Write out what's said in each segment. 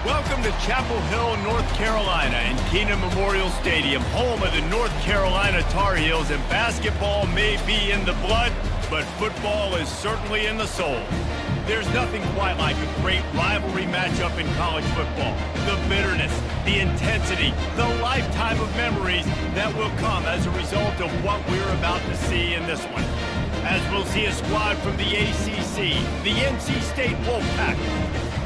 Welcome to Chapel Hill, North Carolina, and Kenan Memorial Stadium, home of the North Carolina Tar Heels, and basketball may be in the blood, but football is certainly in the soul. There's nothing quite like a great rivalry matchup in college football. The bitterness, the intensity, the lifetime of memories that will come as a result of what we're about to see in this one. As we'll see a squad from the ACC, the NC State Wolfpack,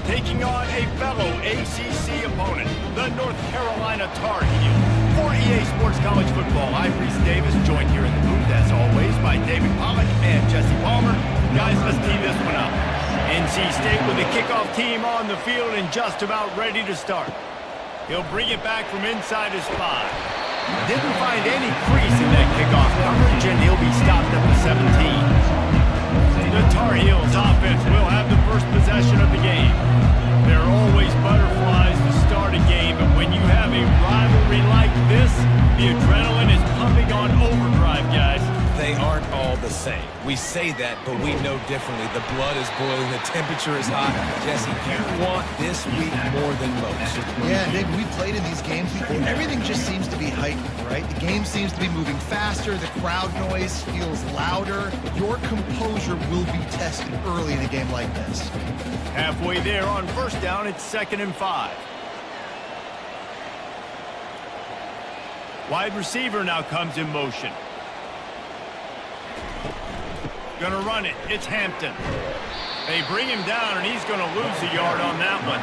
taking on a fellow ACC opponent, the North Carolina Tar Heels. For EA Sports College Football, I'm Reese Davis, joined here in the booth, as always, by David Pollack and Jesse Palmer. Guys, let's tee this one up. NC State with the kickoff team on the field and just about ready to start. He'll bring it back from inside his 5. Didn't find any crease in that kickoff coverage, and he'll be stopped at the 17. The Tar Heels offense will have the first possession of the game. There are always butterflies to start a game, but when you have a rivalry like this, the adrenaline is pumping on overdrive, guys. They aren't all the same. We say that, but we know differently. The blood is boiling, the temperature is hot. Jesse, you want this week more than most. Yeah, Dave, we played in these games before. Everything just seems to be heightened, right? The game seems to be moving faster. The crowd noise feels louder. Your composure will be tested early in a game like this. Halfway there on first down, it's 2nd and 5. Wide receiver now comes in motion. Gonna run it. It's Hampton. They bring him down, and he's gonna lose a yard on that one.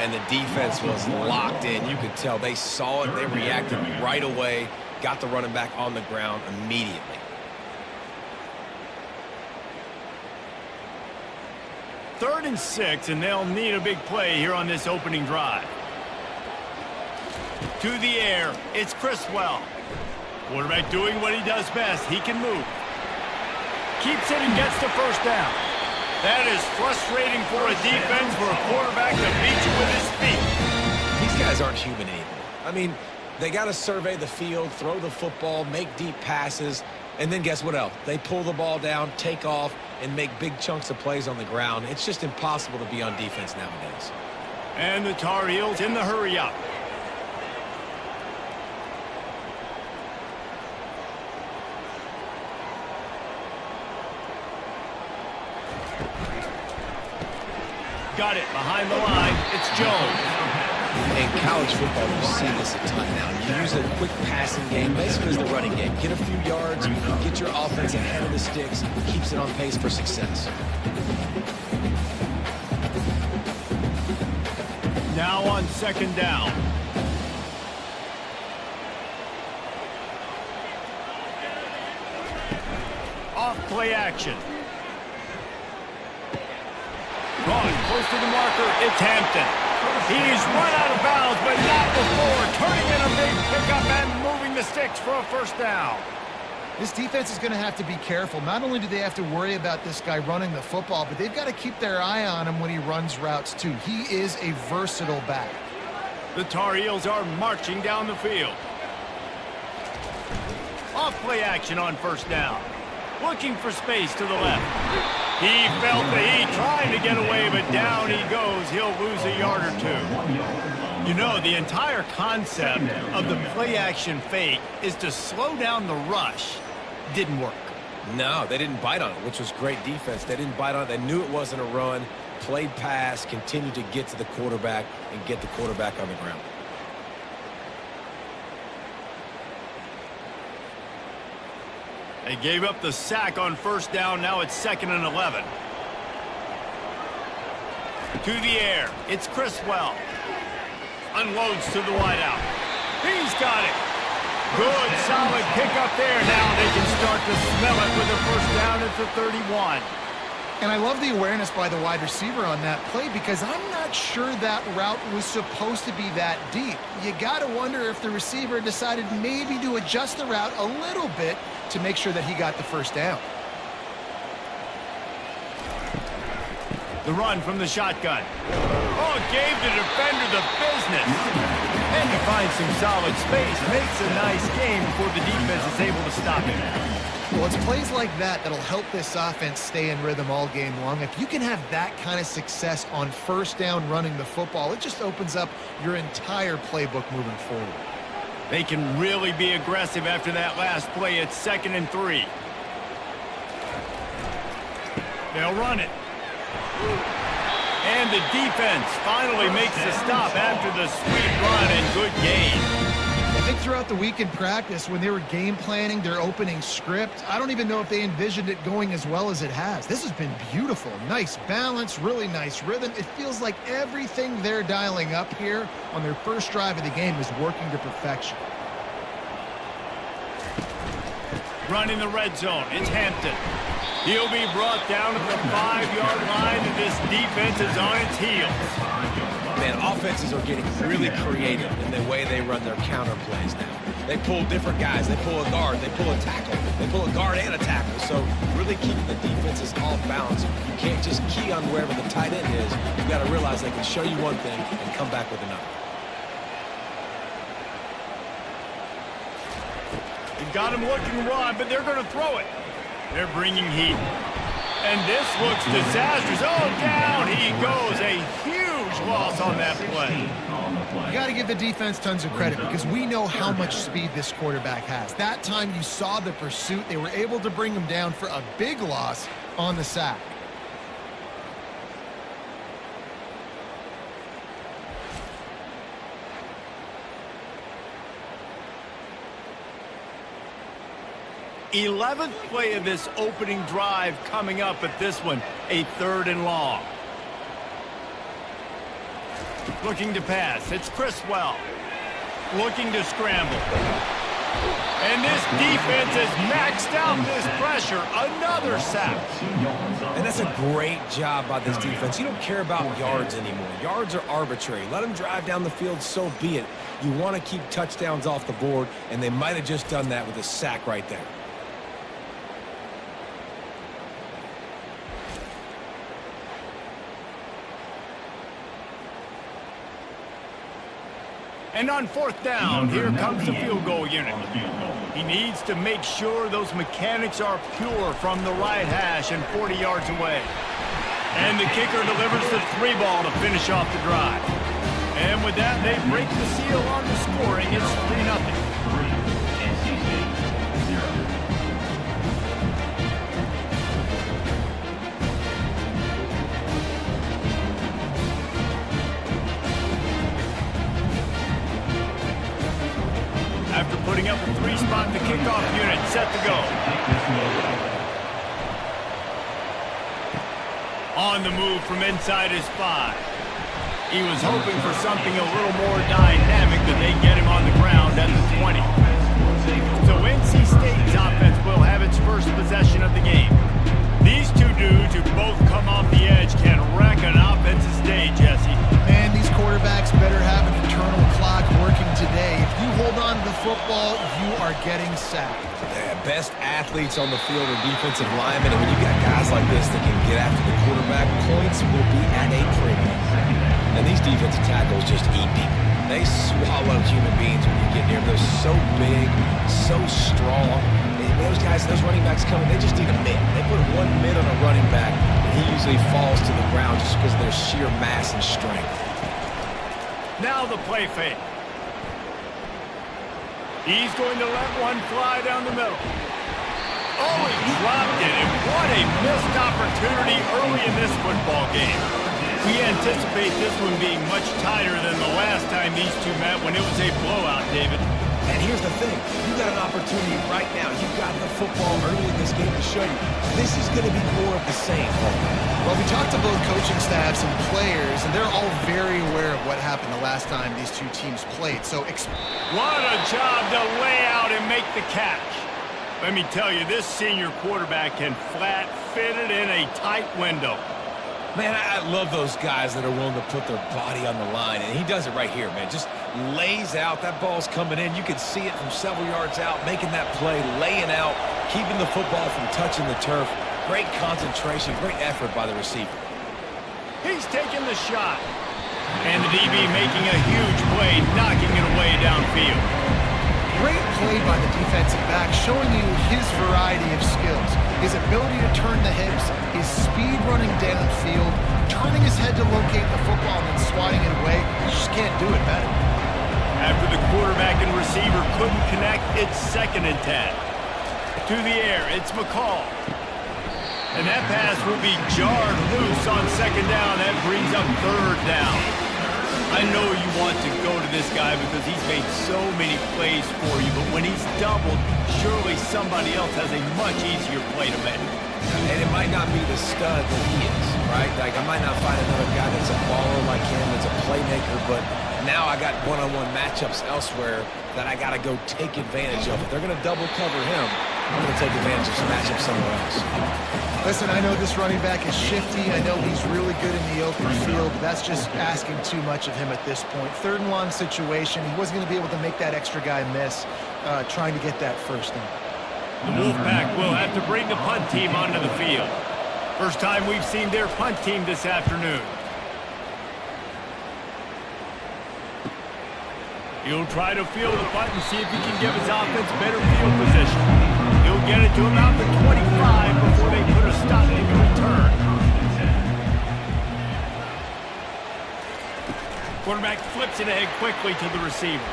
And the defense was locked in. You could tell they saw it. They reacted right away. Got the running back on the ground immediately. Third and 6, and they'll need a big play here on this opening drive. To the air, it's Criswell. Quarterback doing what he does best. He can move. Keeps it and gets the first down. That is frustrating for a defense, for a quarterback to beat you with his feet. These guys aren't human anymore. I mean, they got to survey the field, throw the football, make deep passes, and then guess what else? They pull the ball down, take off, and make big chunks of plays on the ground. It's just impossible to be on defense nowadays. And the Tar Heels in the hurry up. Got it behind the line. It's Jones. In college football, you see this a ton now. You use a quick passing game, basically as the running game. Get a few yards, get your offense ahead of the sticks, keeps it on pace for success. Now on 2nd down. Off play action. Gone close to the marker. It's Hampton. He's run out of bounds, but not before. Turning in a big pickup and moving the sticks for a first down. This defense is going to have to be careful. Not only do they have to worry about this guy running the football, but they've got to keep their eye on him when he runs routes, too. He is a versatile back. The Tar Heels are marching down the field. Off play action on first down. Looking for space to the left. He felt the heat, trying to get away, but down he goes. He'll lose a yard or 2. You know, the entire concept of the play-action fake is to slow down the rush. Didn't work. No, they didn't bite on it, which was great defense. They didn't bite on it. They knew it wasn't a run. Played pass, continued to get to the quarterback and get the quarterback on the ground. They gave up the sack on first down. Now it's 2nd and 11. To the air. It's Criswell. Unloads to the wideout. He's got it. Good, solid pickup there. Now they can start to smell it with a first down at the 31. And I love the awareness by the wide receiver on that play because I'm not sure that route was supposed to be that deep. You got to wonder if the receiver decided maybe to adjust the route a little bit to make sure that he got the first down. The run from the shotgun. Oh, gave the defender the business. And he finds some solid space. Makes a nice game before the defense is able to stop him. Well, it's plays like that that'll help this offense stay in rhythm all game long. If you can have that kind of success on first down running the football, it just opens up your entire playbook moving forward. They can really be aggressive after that last play. It's 2nd and 3. They'll run it. And the defense finally makes the stop after the sweet run and good gain. I think throughout the week in practice, when they were game planning their opening script, I don't even know if they envisioned it going as well as it has. This has been beautiful. Nice balance, really nice rhythm. It feels like everything they're dialing up here on their first drive of the game is working to perfection. Running the red zone. It's Hampton. He'll be brought down at the 5-yard line, and this defense is on its heels. Man, offenses are getting really creative in the way they run their counter plays now. They pull different guys. They pull a guard. They pull a tackle. They pull a guard and a tackle. So really keeping the defenses off balance. You can't just key on wherever the tight end is. You've got to realize they can show you one thing and come back with another. They've got him looking run, but they're going to throw it. They're bringing heat. And this looks disastrous. Oh, down he goes. A huge loss on that play. You got to give the defense tons of credit because we know how much speed this quarterback has. That time you saw the pursuit. They were able to bring him down for a big loss on the sack. The 11th play of this opening drive coming up at this one, a 3rd and long. Looking to pass, it's Criswell. Looking to scramble. And this defense has maxed out this pressure. Another sack. And that's a great job by this defense. You don't care about yards anymore. Yards are arbitrary. Let them drive down the field, so be it. You want to keep touchdowns off the board, and they might have just done that with a sack right there. And on 4th down, here comes the field goal unit. He needs to make sure those mechanics are pure from the right hash and 40 yards away. And the kicker delivers the 3 ball to finish off the drive. And with that, they break the seal on the scoring. It's 3-0. After putting up a 3-spot, the kickoff unit set to go. On the move from inside his 5. He was hoping for something a little more dynamic than they get him on the ground at the 20. So NC State's offense will have its first possession of the game. These two dudes who both come off the edge can wreck an offensive day, Jesse. Man, these quarterbacks better have an internal clock working today. If you hold on to the football, you are getting sacked. Yeah, best athletes on the field are defensive linemen, and when you got guys like this that can get after the quarterback, points will be at a premium. And these defensive tackles just eat people. They swallow human beings when you get near them. They're so big, so strong. Those guys, those running backs coming, they just need a mid. They put one mid on a running back, and he usually falls to the ground just because of their sheer mass and strength. Now the play fake. He's going to let one fly down the middle. Oh, he dropped it, and what a missed opportunity early in this football game. We anticipate this one being much tighter than the last time these two met when it was a blowout, David. And here's the thing. You got an opportunity right now. You've got the football early in this game to show you. This is going to be more of the same. Well, we talked to both coaching staffs and players, and they're all very aware of what happened the last time these two teams played. So, what a job to lay out and make the catch. Let me tell you, this senior quarterback can flat fit it in a tight window. Man, I love those guys that are willing to put their body on the line, and he does it right here, man. Just lays out. That ball's coming in. You can see it from several yards out, making that play, laying out, keeping the football from touching the turf. Great concentration, great effort by the receiver. He's taking the shot. And the DB making a huge play, knocking it away downfield. Great play by the defensive back, showing you his variety of skills. His ability to turn the hips, his speed running downfield, turning his head to locate the football and then swatting it away. You just can't do it better. After the quarterback and receiver couldn't connect, it's 2nd and 10. To the air, it's McCall. And that pass will be jarred loose on 2nd down. That brings up 3rd down. I know you want to go to this guy because he's made so many plays for you, but when he's doubled, surely somebody else has a much easier play to make. And it might not be the stud that he is, right? Like, I might not find another guy that's a baller like him, that's a playmaker, but now I got one-on-one matchups elsewhere that I got to go take advantage of. If they're going to double cover him, I'm going to take advantage of some matchups somewhere else. Listen, I know this running back is shifty. I know he's really good in the open field, but that's just asking too much of him at this point. 3rd and long situation. He wasn't going to be able to make that extra guy miss trying to get that 1st down. The Wolfpack will have to bring the punt team onto the field. First time we've seen their punt team this afternoon. He'll try to field the punt and see if he can give his offense better field position. He'll get it to about the 25 before they put a stop to the return. Quarterback flips it ahead quickly to the receiver.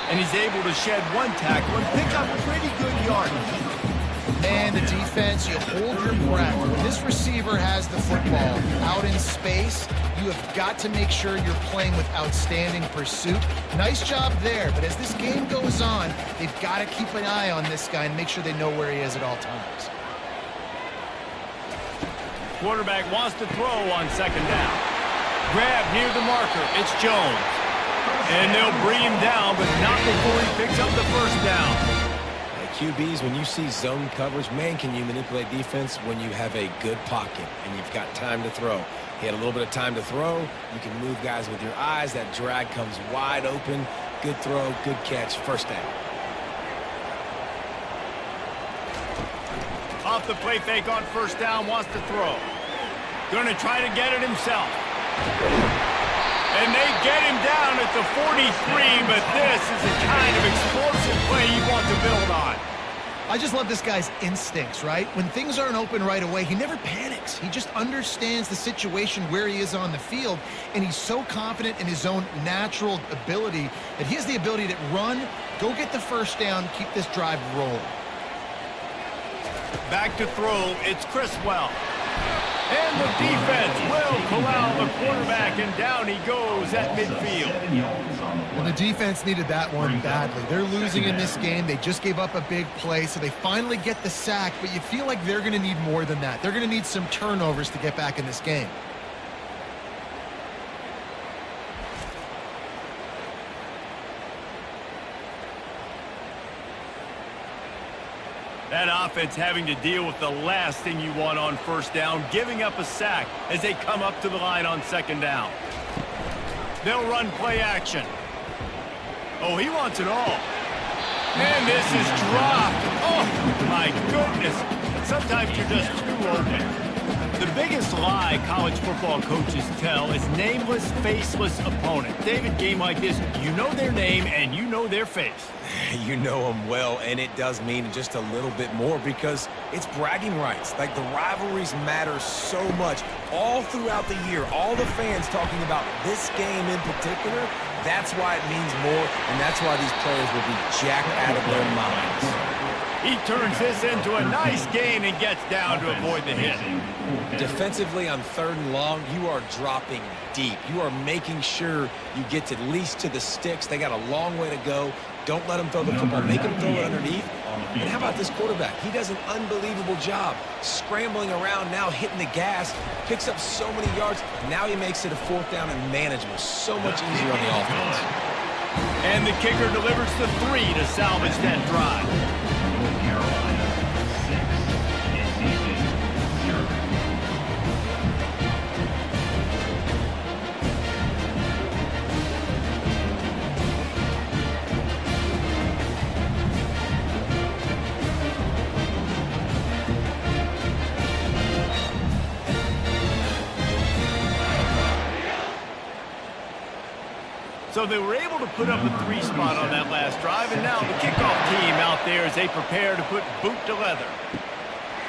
And he's able to shed 1 tackle and pick up pretty good yardage. And the defense, you hold your breath. When this receiver has the football out in space, you have got to make sure you're playing with outstanding pursuit. Nice job there, but as this game goes on, they've got to keep an eye on this guy and make sure they know where he is at all times. Quarterback wants to throw on 2nd down. Grab near the marker. It's Jones. And they'll bring him down, but not before he picks up the 1st down. QBs, when you see zone coverage, man, can you manipulate defense when you have a good pocket and you've got time to throw. He had a little bit of time to throw. You can move guys with your eyes. That drag comes wide open. Good throw, good catch, 1st down. Off the play fake on 1st down, wants to throw. Going to try to get it himself. And they get him down at the 43, but this is the kind of explosive play you want to build on. I just love this guy's instincts, right? When things aren't open right away, he never panics. He just understands the situation where he is on the field, and he's so confident in his own natural ability that he has the ability to run, go get the 1st down, keep this drive rolling. Back to throw, it's Criswell. And the defense will corral the quarterback, and down he goes at midfield. And the defense needed that one badly. They're losing in this game. They just gave up a big play, so they finally get the sack, but you feel like they're going to need more than that. They're going to need some turnovers to get back in this game. That offense having to deal with the last thing you want on 1st down, giving up a sack as they come up to the line on 2nd down. They'll run play action. Oh, he wants it all. And this is dropped. Oh, my goodness. But sometimes you're just too open. The biggest lie college football coaches tell is nameless, faceless opponent. David, game like this, you know their name and you know their face. You know them well, and it does mean just a little bit more because it's bragging rights. Like, the rivalries matter so much all throughout the year. All the fans talking about this game in particular, that's why it means more, and that's why these players will be jacked out of their minds. He turns this into a nice gain and gets down to avoid the hit. Defensively on 3rd and long, you are dropping deep. You are making sure you get at least to the sticks. They got a long way to go. Don't let them throw the football. Make them throw it underneath. And how about this quarterback? He does an unbelievable job scrambling around, now hitting the gas, picks up so many yards. Now he makes it a 4th down and manageable. So much easier on the offense. And the kicker delivers the 3 to salvage that drive. So they were able to put up a 3 spot on that last drive, and now the kickoff team out there as they prepare to put boot to leather.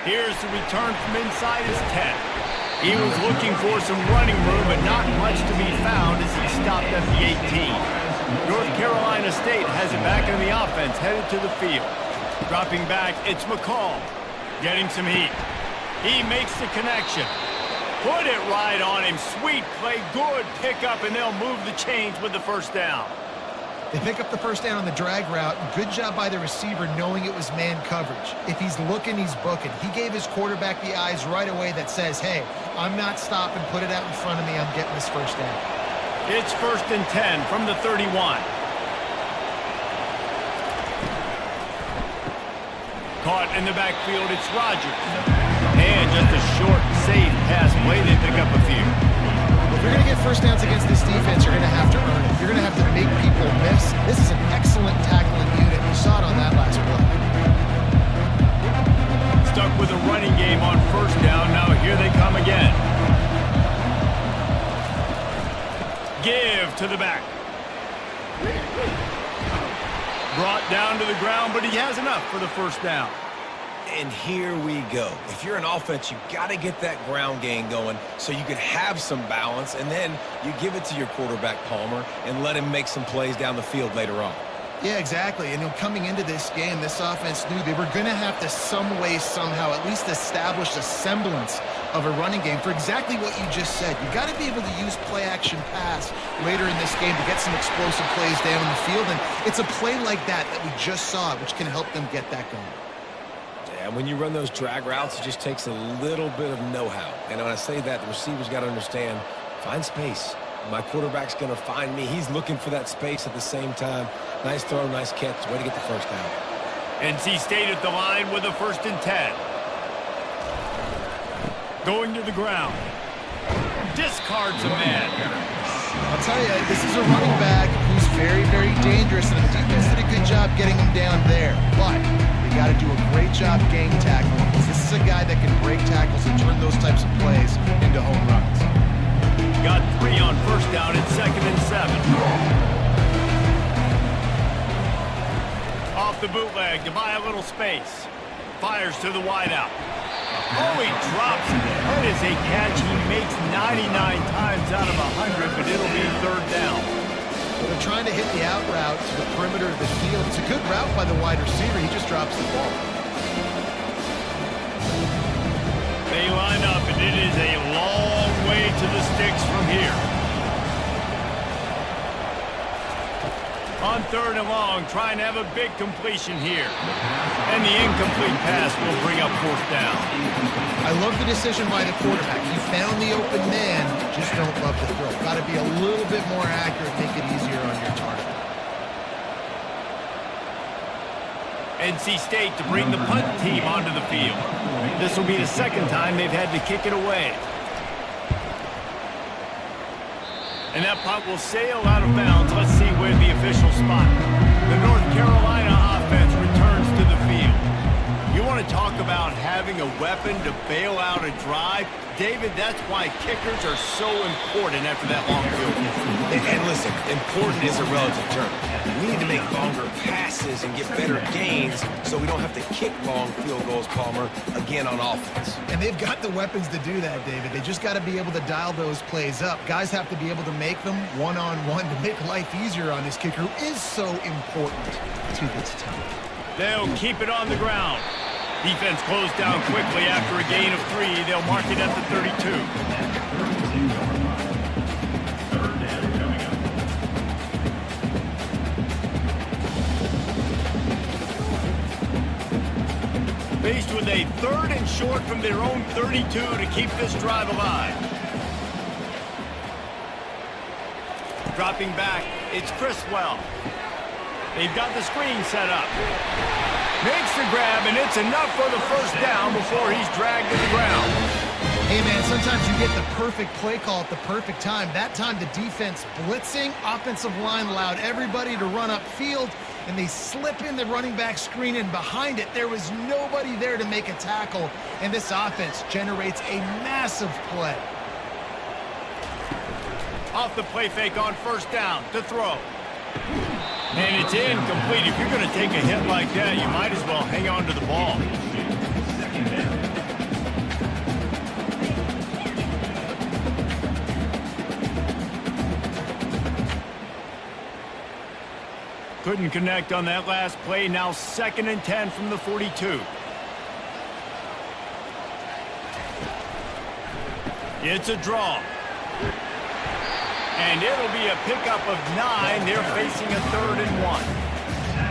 Here's the return from inside his 10. He was looking for some running room, but not much to be found as he stopped at the 18. North Carolina State has it back in the offense, headed to the field. Dropping back, it's McCall. Getting some heat. He makes the connection. Put it right on him. Sweet play, good pickup, and they'll move the chains with the first down. They pick up the first down on the drag route. Good job by the receiver knowing it was man coverage. If he's looking, he's booking. He gave his quarterback the eyes right away that says, hey, I'm not stopping. Put it out in front of me. I'm getting this first down. It's 1st and 10 from the 31. Caught in the backfield, it's Rodgers. And just a short, safe pass play. They pick up a few. If you're going to get first downs against this defense, you're going to have to earn it. You're going to have to make people miss. This is an excellent tackling unit. You saw it on that last play. Stuck with a running game on first down. Now here they come again. Give to the back. Brought down to the ground, but he has enough for the first down. And here we go. If you're an offense, you got to get that ground game going so you can have some balance, and then you give it to your quarterback, Palmer, and let him make some plays down the field later on. Yeah, exactly. And coming into this game, this offense knew they were going to have to some way, somehow, at least establish a semblance of a running game for exactly what you just said. You got to be able to use play-action pass later in this game to get some explosive plays down in the field, and it's a play like that that we just saw, which can help them get that going. And when you run those drag routes, it just takes a little bit of know-how. And when I say that, the receiver's got to understand, find space. My quarterback's going to find me. He's looking for that space at the same time. Nice throw, nice catch. Way to get the first down. NC State at the line with a 1st and 10. Going to the ground. Discards a man. I'll tell you, this is a running back who's very, very dangerous, and the defense did a good job getting him down there. But you got to do a great job game tackling, because this is a guy that can break tackles and turn those types of plays into home runs. Got 3 on first down at 2nd and 7. Off the bootleg to buy a little space. Fires to the wideout. Oh, he drops it. That is a catch he makes 99 times out of 100, but it'll be 3rd down. They're trying to hit the out route to the perimeter of the field. It's a good route by the wide receiver. He just drops the ball. They line up, and it is a long way to the sticks from here. On 3rd and long, trying to have a big completion here. And the incomplete pass will bring up 4th down. I love the decision by the quarterback. He found the open man, just don't love the throw. Got to be a little bit more accurate, make it easier on your target. NC State to bring the punt team onto the field. This will be the 2nd time they've had to kick it away. And that punt will sail out of bounds. Let's see where the official spot. The North Carolina offense returns to the field. You want to talk about having a weapon to bail out a drive? David, that's why kickers are so important after that long field goal. And listen, important is a relative term. We need to make longer passes and get better gains so we don't have to kick long field goals, Palmer, again on offense. And they've got the weapons to do that, David. They just got to be able to dial those plays up. Guys have to be able to make them one-on-one to make life easier on this kicker, who is so important to this team. They'll keep it on the ground. Defense closed down quickly after a gain of 3. They'll mark it at the 32. Faced with a 3rd and short from their own 32 to keep this drive alive. Dropping back, it's Criswell. They've got the screen set up. Makes the grab, and it's enough for the first down before he's dragged to the ground. Hey, man, sometimes you get the perfect play call at the perfect time. That time the defense blitzing, offensive line allowed everybody to run upfield, and they slip in the running back screen, and behind it there was nobody there to make a tackle, and this offense generates a massive play. Off the play fake on first down to throw. And it's incomplete. If you're going to take a hit like that, you might as well hang on to the ball. Couldn't connect on that last play. Now 2nd and 10 from the 42. It's a draw. And it'll be a pickup of 9. They're facing a 3rd and 1.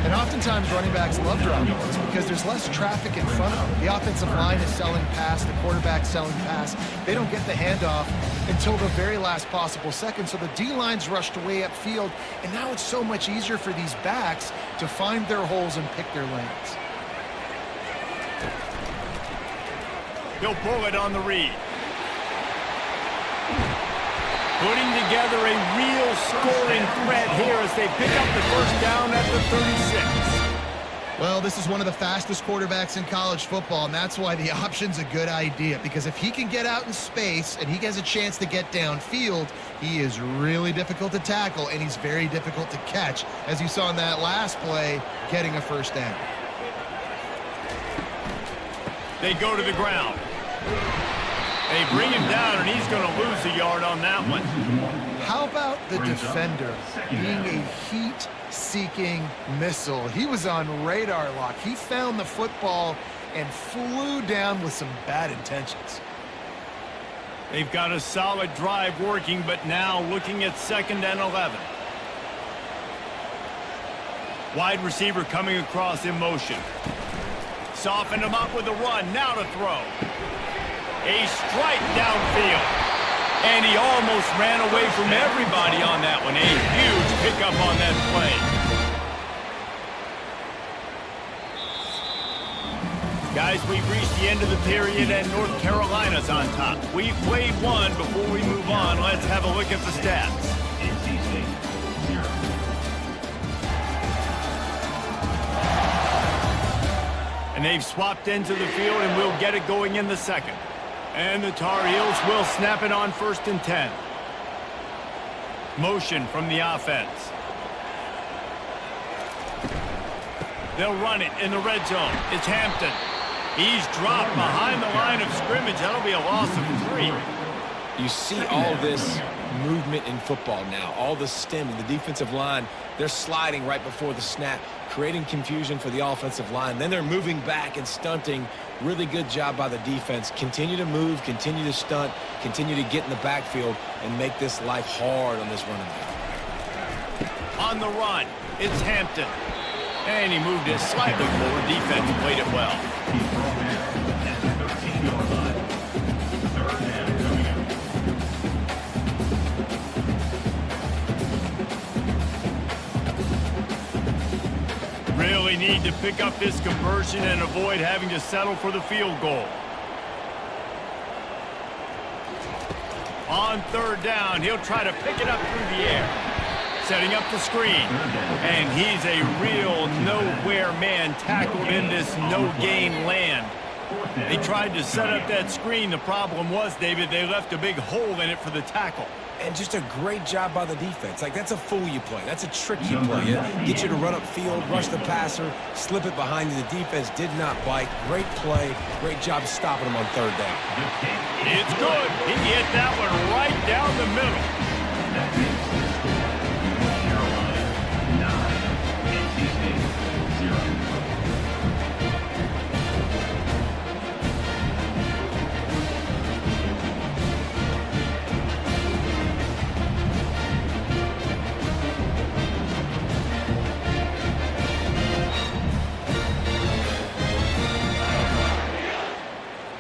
And oftentimes running backs love drop balls because there's less traffic in front of them. The offensive line is selling pass, the quarterback's selling pass. They don't get the handoff until the very last possible second. So the D-line's rushed way upfield, and now it's so much easier for these backs to find their holes and pick their lanes. He'll pull it on the read. Putting together a real scoring threat here as they pick up the first down at the 36. Well, this is one of the fastest quarterbacks in college football, and that's why the option's a good idea, because if he can get out in space and he has a chance to get downfield, he is really difficult to tackle, and he's very difficult to catch, as you saw in that last play, getting a first down. They go to the ground. They bring him down, and he's going to lose a yard on that one. How about the defender being a heat-seeking missile? He was on radar lock. He found the football and flew down with some bad intentions. They've got a solid drive working, but now looking at 2nd and 11. Wide receiver coming across in motion. Soften him up with a run. Now to throw. A strike downfield. And he almost ran away from everybody on that one. A huge pickup on that play. Guys, we've reached the end of the period and North Carolina's on top. We've played one. Before we move on, let's have a look at the stats. And they've swapped into the field and we'll get it going in the second. And the Tar Heels will snap it on 1st and 10. Motion from the offense. They'll run it in the red zone. It's Hampton. He's dropped behind the line of scrimmage. That'll be a loss of 3. You see all this movement in football now. All the stem in the defensive line. They're sliding right before the snap, creating confusion for the offensive line. Then they're moving back and stunting. Really good job by the defense. Continue to move, continue to stunt, continue to get in the backfield and make this life hard on this running back. On the run, it's Hampton. And he moved it slightly forward. Defense played it well. Really need to pick up this conversion and avoid having to settle for the field goal. On 3rd down, he'll try to pick it up through the air. Setting up the screen. And he's a real nowhere man tackled in this no-gain land. They tried to set up that screen. The problem was, David, they left a big hole in it for the tackle. And just a great job by the defense. Like, that's a fool you play. That's a trick you play. Get you to run up field, rush the passer, slip it behind you. The defense did not bite. Great play. Great job stopping him on 3rd down. It's good. He hit that one right down the middle.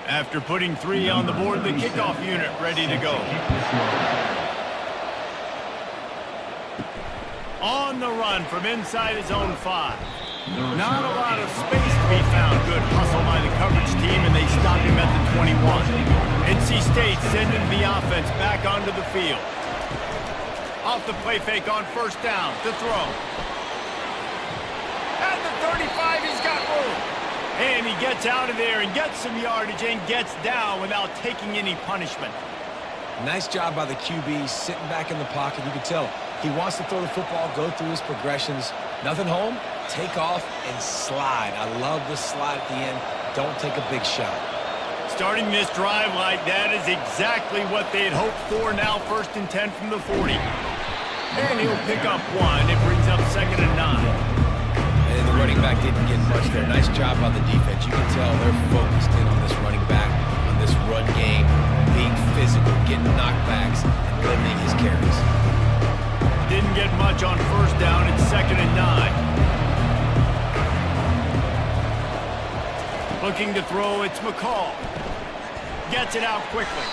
After putting 3 on the board, the kickoff unit ready to go. On the run from inside his own 5. Not a lot of space to be found. Good hustle by the coverage team, and they stop him at the 21. NC State sending the offense back onto the field. Off the play fake on 1st down to throw. At the 35, he's got room. And he gets out of there and gets some yardage and gets down without taking any punishment. Nice job by the QB, sitting back in the pocket. You can tell he wants to throw the football, go through his progressions. Nothing home, take off, and slide. I love the slide at the end. Don't take a big shot. Starting this drive like that is exactly what they had hoped for. Now 1st and 10 from the 40. And he'll pick up 1. It brings up 2nd and 9. And the running back didn't get much there. Nice job by the defense. You can tell they're focused in on this running back, on this run game, being physical, getting knockbacks, and limiting his carries. Didn't get much on 1st down. It's 2nd and 9. Looking to throw, it's McCall. Gets it out quickly.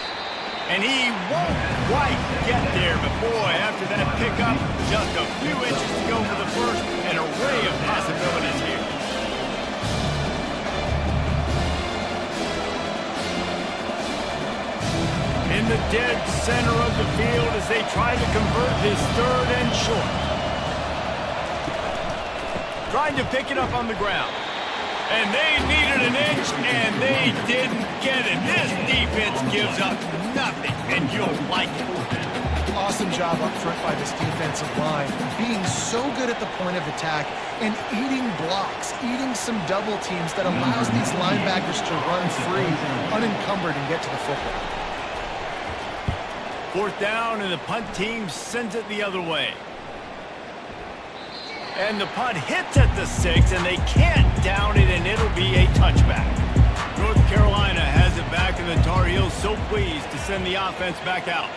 And he won't quite get there, but boy, after that pickup, just a few inches to go for the first, an array of possibilities here. In the dead center of the field as they try to convert this 3rd and short. Trying to pick it up on the ground. And they needed an inch, and they didn't get it. This defense gives up nothing, and you'll like it. Awesome job up front by this defensive line, being so good at the point of attack and eating blocks, eating some double teams that allows these linebackers to run free, unencumbered, and get to the football. 4th down, and the punt team sends it the other way. And the punt hits at the 6, and they can't down it, and it'll be a touchback. North Carolina has it back, and the Tar Heels so pleased to send the offense back out.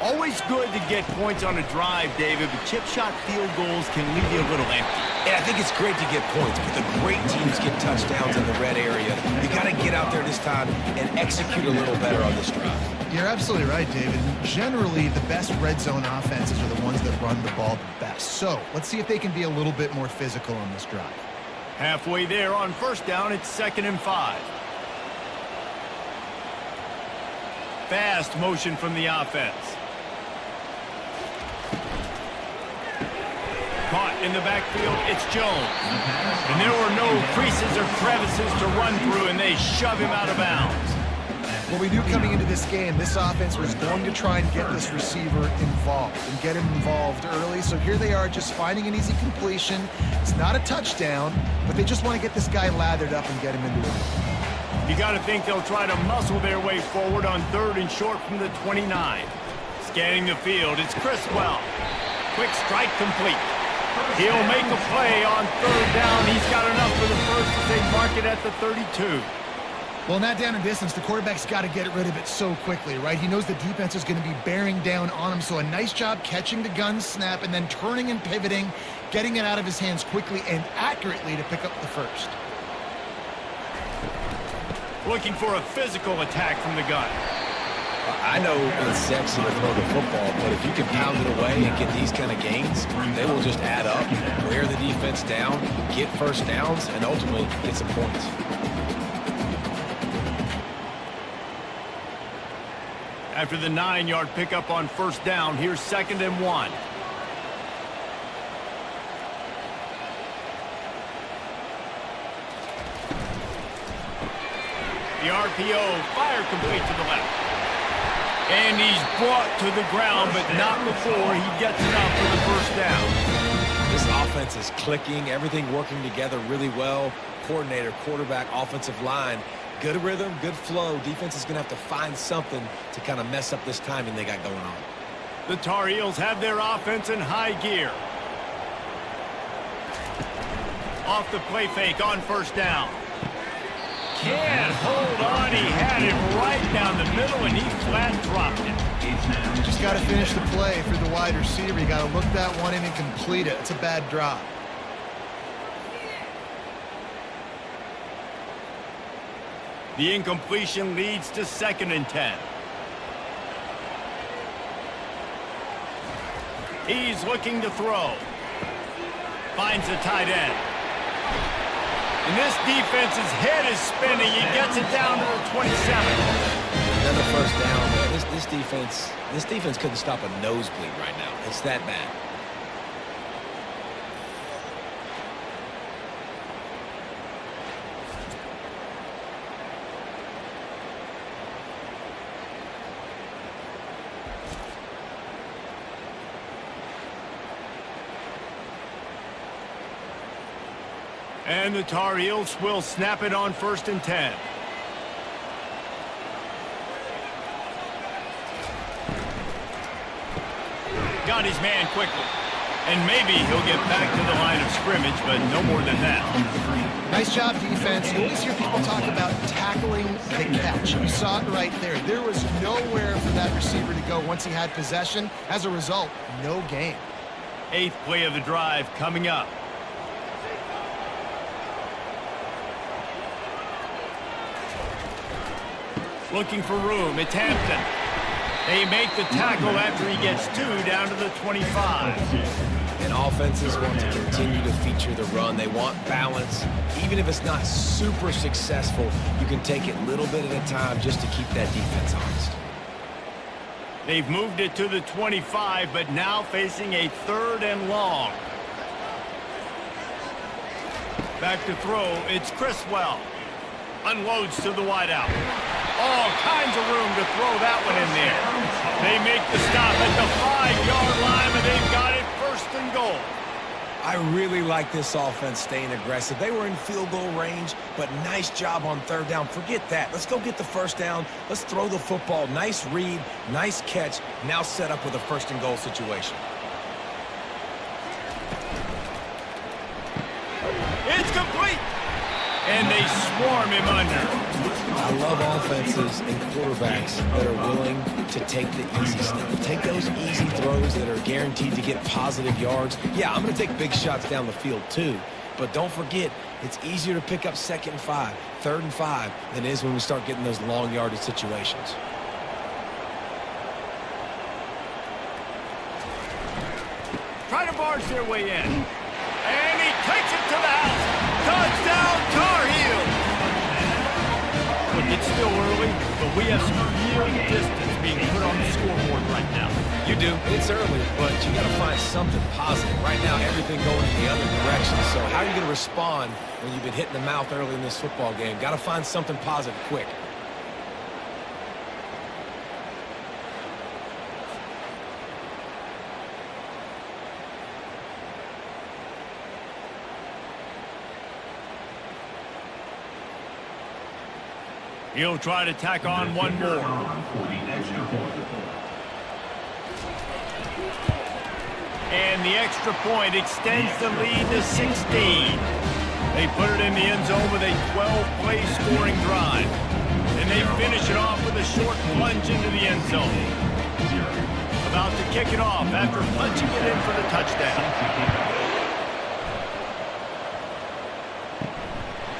Always good to get points on a drive, David, but chip shot field goals can leave you a little empty. And I think it's great to get points, but the great teams get touchdowns in the red area. You got to get out there this time and execute a little better on this drive. You're absolutely right, David. Generally, the best red zone offenses are the ones that run the ball the best. So let's see if they can be a little bit more physical on this drive. Halfway there on 1st down, it's 2nd and 5. Fast motion from the offense. Caught in the backfield, it's Jones. And there were no creases or crevices to run through, and they shove him out of bounds. Well, we knew coming into this game, this offense was going to try and get this receiver involved and get him involved early. So here they are just finding an easy completion. It's not a touchdown, but they just want to get this guy lathered up and get him into it. You got to think they'll try to muscle their way forward on 3rd and short from the 29. Scanning the field, it's Criswell. Quick strike complete. He'll make a play on 3rd down. He's got enough for the first as they mark it at the 32. Well, in that down and distance, the quarterback's got to get rid of it so quickly, right? He knows the defense is going to be bearing down on him, so a nice job catching the gun snap and then turning and pivoting, getting it out of his hands quickly and accurately to pick up the first. Looking for a physical attack from the gun. I know it's sexy to throw the football, but if you can pound it away and get these kind of gains, they will just add up, wear the defense down, get 1st downs, and ultimately get some points. After the 9-yard pickup on 1st down, here's 2nd and 1. The RPO, fire complete to the left. And he's brought to the ground, but not before he gets enough for the 1st down. This offense is clicking, everything working together really well. Coordinator, quarterback, offensive line, good rhythm, good flow. Defense is going to have to find something to kind of mess up this timing they got going on. The Tar Heels have their offense in high gear. Off the play fake on 1st down. Can't hold on. He had it right down the middle, and he flat dropped it. You just got to finish the play for the wide receiver. You got to look that one in and complete it. It's a bad drop. The incompletion leads to 2nd and 10. He's looking to throw. Finds the tight end. And this defense's head is spinning. He gets it down to the 27. Another 1st down. This defense couldn't stop a nosebleed right now. It's that bad. And the Tar Heels will snap it on 1st and 10. Got his man quickly. And maybe he'll get back to the line of scrimmage, but no more than that. Nice job, defense. You always hear people talk about tackling the catch. You saw it right there. There was nowhere for that receiver to go once he had possession. As a result, no gain. 8th play of the drive coming up. Looking for room. It's Hampton. They make the tackle after he gets 2 down to the 25. And offenses want to continue to feature the run. They want balance. Even if it's not super successful, you can take it little bit at a time just to keep that defense honest. They've moved it to the 25, but now facing a 3rd and long. Back to throw. It's Criswell. Unloads to the wideout. All kinds of room to throw that one in there. They make the stop at the 5-yard line, and they've got it 1st and goal. I really like this offense staying aggressive. They were in field goal range, but nice job on 3rd down. Forget that. Let's go get the 1st down. Let's throw the football. Nice read, nice catch. Now set up with a 1st and goal situation. It's complete. And they swarm him under. I love offenses and quarterbacks that are willing to take the easy stuff. Take those easy throws that are guaranteed to get positive yards. Yeah, I'm going to take big shots down the field too. But don't forget, it's easier to pick up 2nd and 5, 3rd and 5 than it is when we start getting those long yardage situations. Try to barge their way in. And he takes it to the house. Touchdown, Tar Heels! Look, it's still early, but we have some real distance being put on the scoreboard right now. You do. It's early, but you got to find something positive. Right now, everything going in the other direction. So how are you going to respond when you've been hit in the mouth early in this football game? Got to find something positive quick. He'll try to tack on one more. And the extra point extends the lead to 16. They put it in the end zone with a 12-play scoring drive. And they finish it off with a short plunge into the end zone. About to kick it off after punching it in for the touchdown.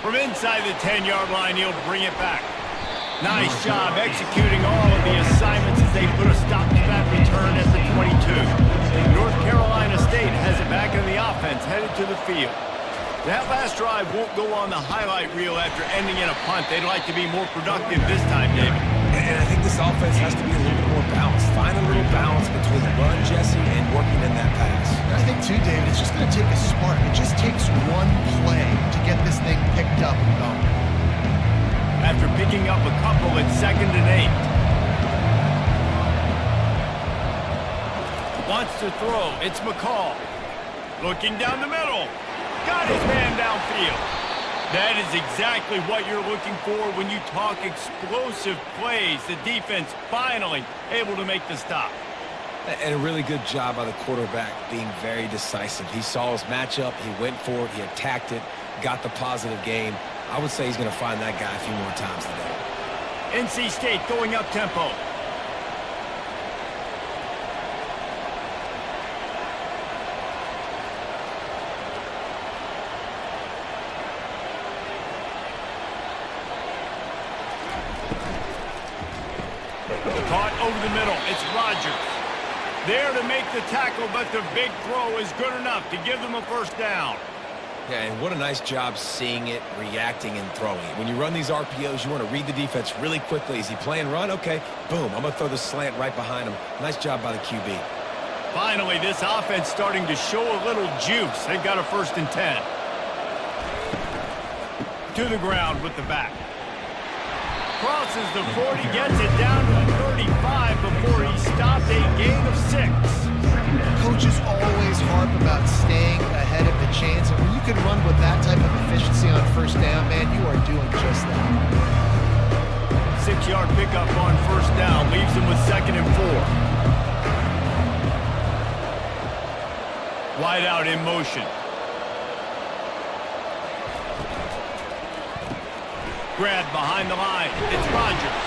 From inside the 10-yard line, he'll bring it back. Nice job executing all of the assignments as they put a stop to that return at the 22. North Carolina State has it back in the offense, headed to the field. That last drive won't go on the highlight reel after ending in a punt. They'd like to be more productive this time, David. And I think this offense has to be a little bit more balanced. Find a little balance between the run, Jesse, and working in that pass. I think, too, David, it's just going to take a spark. It just takes one play to get this thing picked up and going. After picking up a couple at 2nd and 8. Wants to throw. It's McCall. Looking down the middle. Got his man downfield. That is exactly what you're looking for when you talk explosive plays. The defense finally able to make the stop. And a really good job by the quarterback being very decisive. He saw his matchup. He went for it. He attacked it. Got the positive game. I would say he's going to find that guy a few more times today. NC State going up tempo. Caught over the middle. It's Rogers. There to make the tackle, but the big throw is good enough to give them a 1st down. Yeah, and what a nice job seeing it, reacting, and throwing it. When you run these RPOs, you want to read the defense really quickly. Is he playing run? Okay, boom, I'm going to throw the slant right behind him. Nice job by the QB. Finally, this offense starting to show a little juice. They've got a 1st and 10. To the ground with the back. Crosses the 40, gets it down to the 35 before he stopped a gain of 6. Coaches always harp about staying ahead of the chains, and when you can run with that type of efficiency, doing just that. 6-yard pickup on first down leaves him with 2nd and 4. Wide out in motion. Grabbed behind the line. It's Rodgers.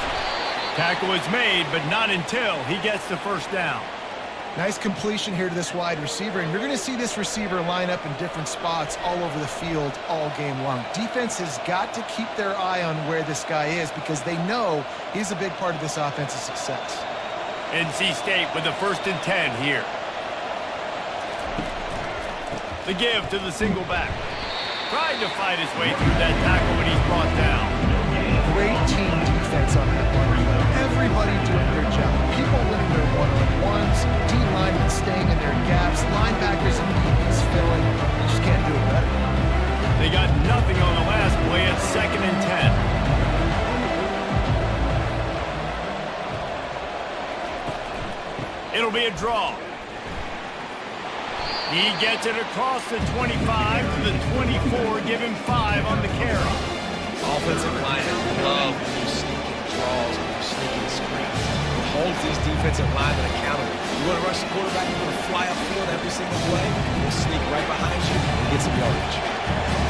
Tackle is made, but not until he gets the first down. Nice completion here to this wide receiver, and you're going to see this receiver line up in different spots all over the field all game long. Defense has got to keep their eye on where this guy is because they know he's a big part of this offense's success. NC State with the 1st and 10 here. The give to the single back. Tried to fight his way through that tackle, but he's brought down. Great team defense on that one. Everybody doing their job. People winning their one-on-ones, D-linemen staying in their gaps, linebackers and DBs filling. You just can't do it better. They got nothing on the last play at 2nd and 10. It'll be a draw. He gets it across the 25 to the 24, give him 5 on the carry. Offensive linemen love when you sneaking draws, when you sneaking screens. It holds these defensive linemen accountable. You want to rush the quarterback, you want to fly upfield every single play, we'll sneak right behind you and get some yardage.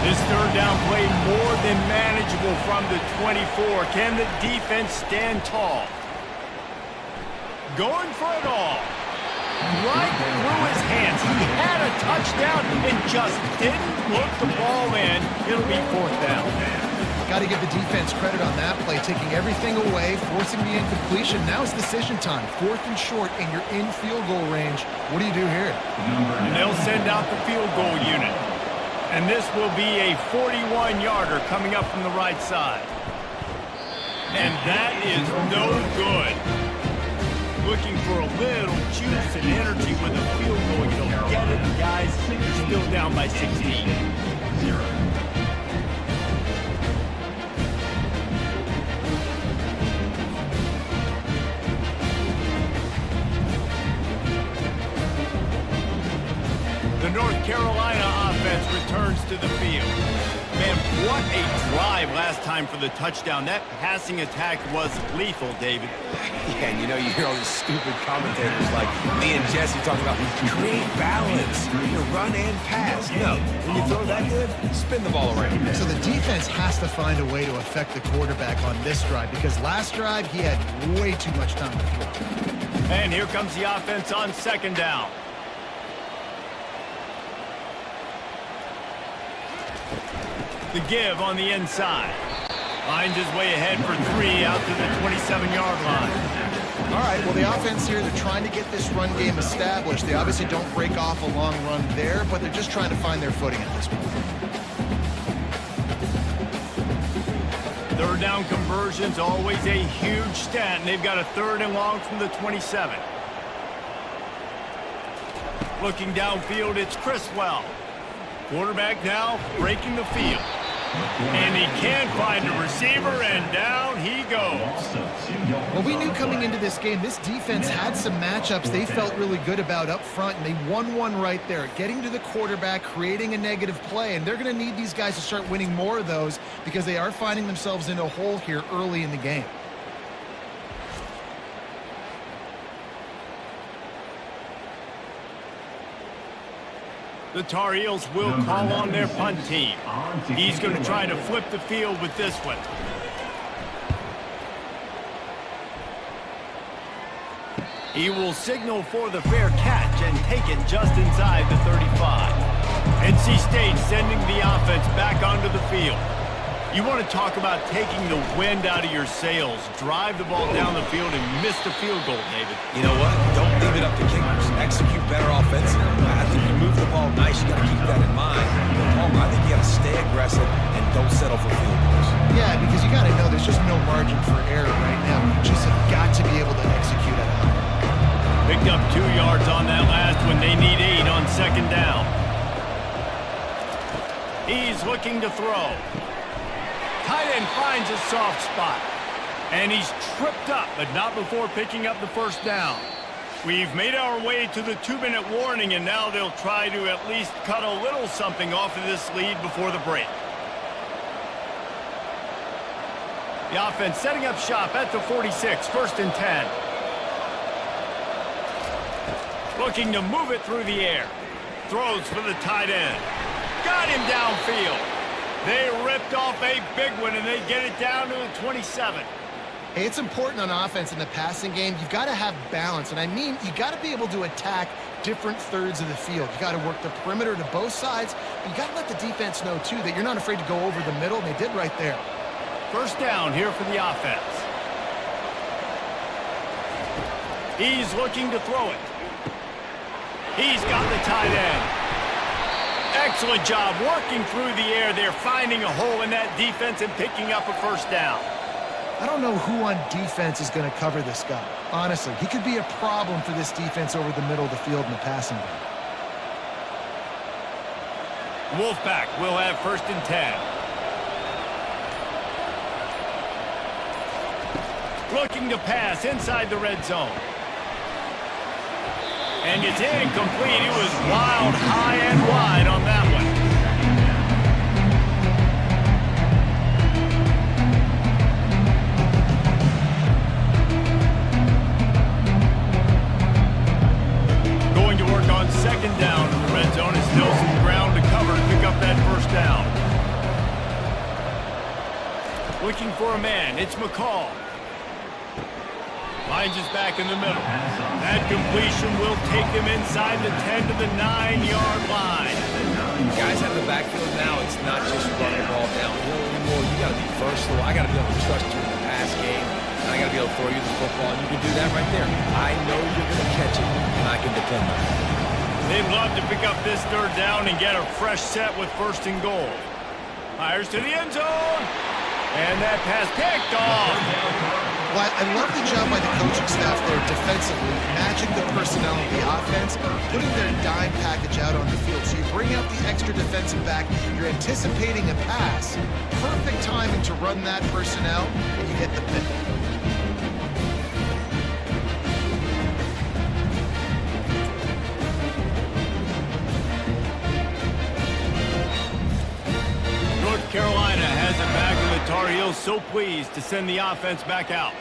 This 3rd down play more than manageable from the 24. Can the defense stand tall? Going for it all. Right through his hands. He had a touchdown and just didn't put the ball in. It'll be 4th down. Got to give the defense credit on that play, taking everything away, forcing the incompletion. Now it's decision time. 4th and short, and you're in field goal range. What do you do here? And they'll send out the field goal unit. And this will be a 41-yarder coming up from the right side. And that is no good. Looking for a little juice and energy with a field goal. You don't get it, guys. You're still down by 16. The North Carolina offense returns to the field. Man, what a drive last time for the touchdown. That passing attack was lethal, David. Yeah, and you know, you hear all these stupid commentators like me and Jesse talking about create balance, run and pass. No, when you throw that good, spin the ball around. So the defense has to find a way to affect the quarterback on this drive because last drive he had way too much time to throw. And here comes the offense on 2nd down. The give on the inside. Finds his way ahead for 3 out to the 27-yard line. All right, well, the offense here, they're trying to get this run game established. They obviously don't break off a long run there, but they're just trying to find their footing at this point. 3rd down conversions, always a huge stat, and they've got a 3rd and long from the 27. Looking downfield, it's Criswell. Quarterback now breaking the field. And he can't find a receiver, and down he goes. Well, we knew coming into this game, this defense had some matchups they felt really good about up front, and they won one right there, getting to the quarterback, creating a negative play, and they're going to need these guys to start winning more of those because they are finding themselves in a hole here early in the game. The Tar Heels will call on their punt team. He's going to try to flip the field with this one. He will signal for the fair catch and take it just inside the 35. NC State sending the offense back onto the field. You want to talk about taking the wind out of your sails. Drive the ball down the field and miss the field goal, David. You know what? Don't leave it up to kickers. Execute better offensively. I think you move the ball nice. You got to keep that in mind. But Palmer, I think you got to stay aggressive and don't settle for field goals. Yeah, because you got to know there's just no margin for error right now. You just have got to be able to execute at a high level. Picked up 2 yards on that last one. They need 8 on 2nd down. He's looking to throw. Tight end finds a soft spot. And he's tripped up, but not before picking up the first down. We've made our way to the 2-minute warning, and now they'll try to at least cut a little something off of this lead before the break. The offense setting up shop at the 46, 1st and 10. Looking to move it through the air. Throws for the tight end. Got him downfield. They ripped off a big one, and they get it down to the 27. Hey, it's important on offense in the passing game. You've got to have balance, and I mean you got to be able to attack different thirds of the field. You got to work the perimeter to both sides. You got to let the defense know, too, that you're not afraid to go over the middle, and they did right there. 1st down here for the offense. He's looking to throw it. He's got the tight end. Excellent job working through the air there, finding a hole in that defense and picking up a 1st down. I don't know who on defense is going to cover this guy. Honestly, he could be a problem for this defense over the middle of the field in the passing game. Wolfpack will have 1st and 10. Looking to pass inside the red zone. And it's incomplete. It was wild, high and wide on that one. Going to work on 2nd down in the red zone. It's still some ground to cover to pick up that 1st down. Looking for a man. It's McCall. Finds his back in the middle. That completion will take him inside the 10 to the 9-yard line. Guys out of the backfield now, it's not just running the ball downhill anymore. You got to be versatile. I got to be able to trust you in the pass game, and I got to be able to throw you the football, and you can do that right there. I know you're going to catch it, and I can depend on it. They'd love to pick up this 3rd down and get a fresh set with 1st and goal. Fires to the end zone, and that pass picked off. Well, I love the job by the coaching staff there defensively, matching the personnel of the offense, putting their dime package out on the field. So you bring out the extra defensive back, you're anticipating a pass. Perfect timing to run that personnel, and you get the pick. North Carolina has it back, and the Tar Heels so pleased to send the offense back out.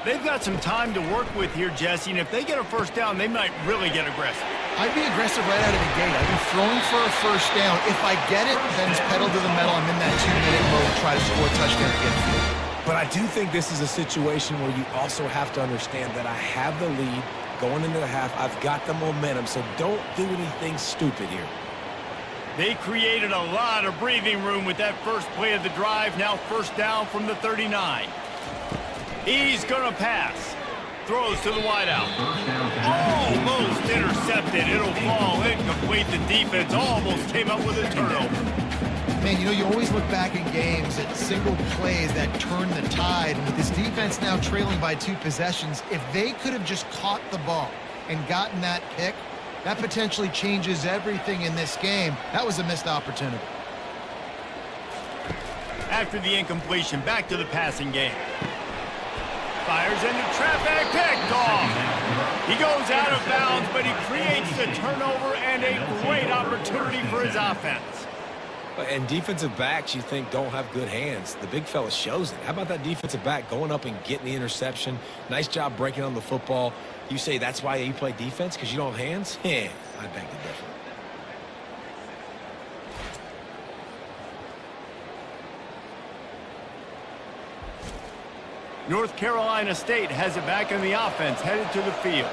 They've got some time to work with here, Jesse, and if they get a 1st down, they might really get aggressive. I'd be aggressive right out of the gate. I'd be throwing for a 1st down. If I get it, then it's pedal to the metal. I'm in that 2-minute mode, try to score a touchdown again. But I do think this is a situation where you also have to understand that I have the lead going into the half. I've got the momentum, so don't do anything stupid here. They created a lot of breathing room with that first play of the drive. Now 1st down from the 39. He's going to pass. Throws to the wideout. Almost intercepted. It'll fall incomplete. The defense almost came up with a turnover. Man, you know, you always look back in games at single plays that turn the tide. And with this defense now trailing by 2 possessions, if they could have just caught the ball and gotten that pick, that potentially changes everything in this game. That was a missed opportunity. After the incompletion, back to the passing game. Fires into traffic, picked off. He goes out of bounds, but he creates the turnover and a great opportunity for his offense. And defensive backs, you think, don't have good hands. The big fella shows it. How about that defensive back going up and getting the interception? Nice job breaking on the football. You say that's why you play defense, because you don't have hands? Yeah, I beg to differ. North Carolina State has it back in the offense, headed to the field.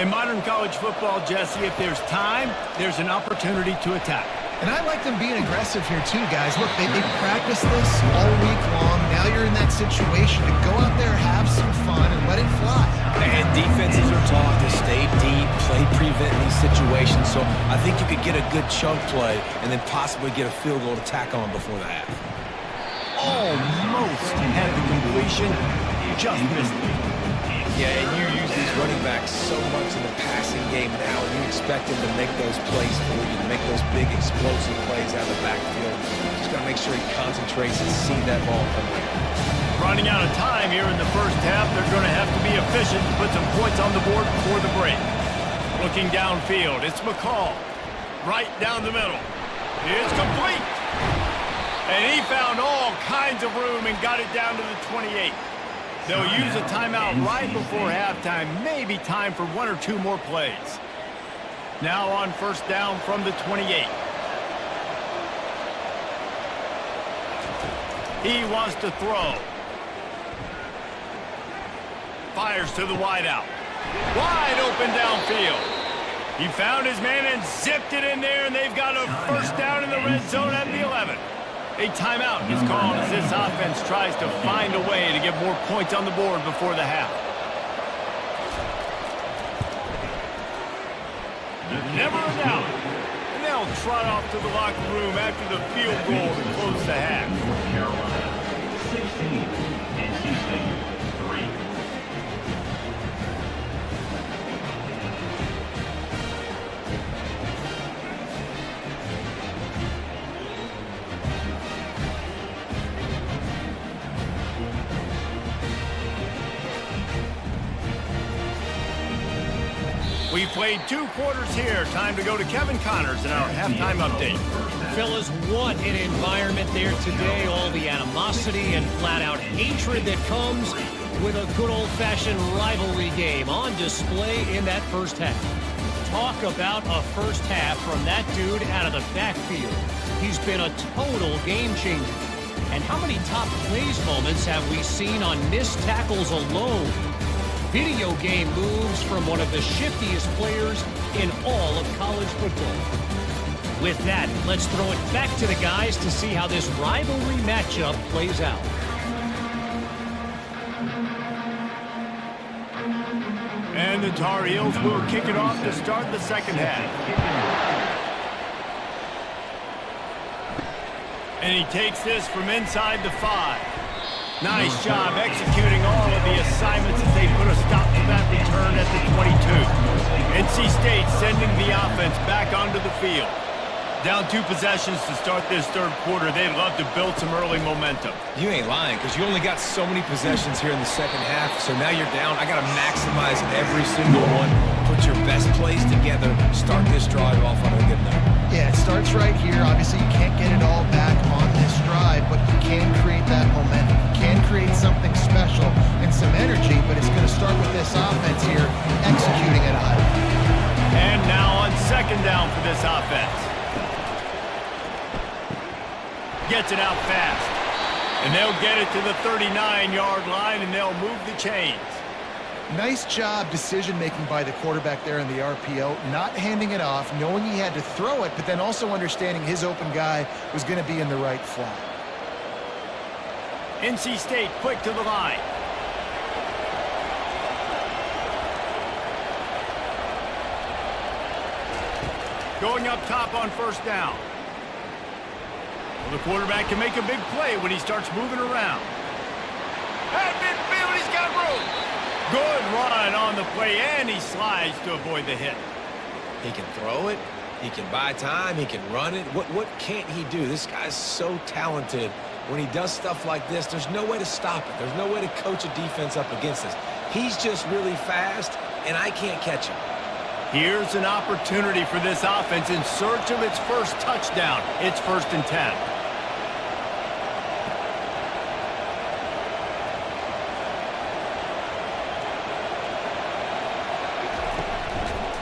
In modern college football, Jesse, if there's time, there's an opportunity to attack. And I like them being aggressive here too, guys. Look, they practice this all week long. Now you're in that situation to go out there, have some fun, and let it fly. And defenses are taught to stay deep, play prevent in these situations. So I think you could get a good chunk play and then possibly get a field goal to tack on before the half. Almost had the completion, just missed it. Yeah, and you use these running backs so much in the passing game now, and you expect them to make those plays for you, to make those big explosive plays out of the backfield. Just got to make sure he concentrates and see that ball coming. Running out of time here in the first half, they're going to have to be efficient to put some points on the board before the break. Looking downfield, it's McCall. Right down the middle. It's complete. And he found all kinds of room and got it down to the 28. They'll use a timeout right before halftime. Maybe time for one or two more plays. Now on first down from the 28. He wants to throw. Fires to the wideout. Wide open downfield. He found his man and zipped it in there, and they've got a first down in the red zone at the 11. A timeout is called as this offense tries to find a way to get more points on the board before the half. Never a doubt. And they'll trot off to the locker room after the field goal to close the half. Carolina, 16, NC State, 3. We played 2 quarters here. Time to go to Kevin Connors in our halftime update. Fellas, what an environment there today. All the animosity and flat-out hatred that comes with a good old-fashioned rivalry game on display in that first half. Talk about a first half from that dude out of the backfield. He's been a total game changer. And how many top plays moments have we seen on missed tackles alone? Video game moves from one of the shiftiest players in all of college football. With that, let's throw it back to the guys to see how this rivalry matchup plays out. And the Tar Heels will kick it off to start the second half. And he takes this from inside the 5. Nice job executing all of the assignments as they put a stop to that return at the 22. NC State sending the offense back onto the field. Down 2 possessions to start this third quarter. They'd love to build some early momentum. You ain't lying, because you only got so many possessions here in the second half, so now you're down. I got to maximize every single one. Put your best plays together. Start this drive off on a good note. Yeah, it starts right here. Obviously, you can't get it all back on this drive, but you can create that momentum. You can create something special and some energy, but it's going to start with this offense here executing at a high level. And now on second down for this offense. Gets it out fast. And they'll get it to the 39-yard line, and they'll move the chains. Nice job decision-making by the quarterback there in the RPO, not handing it off, knowing he had to throw it, but then also understanding his open guy was going to be in the right flat. NC State quick to the line. Going up top on first down. Well, the quarterback can make a big play when he starts moving around. At midfield, he's got room. Good run on the play, and he slides to avoid the hit. He can throw it. He can buy time. He can run it. What can't he do? This guy's so talented. When he does stuff like this, there's no way to stop it. There's no way to coach a defense up against this. He's just really fast, and I can't catch him. Here's an opportunity for this offense in search of its first touchdown. It's 1st and 10.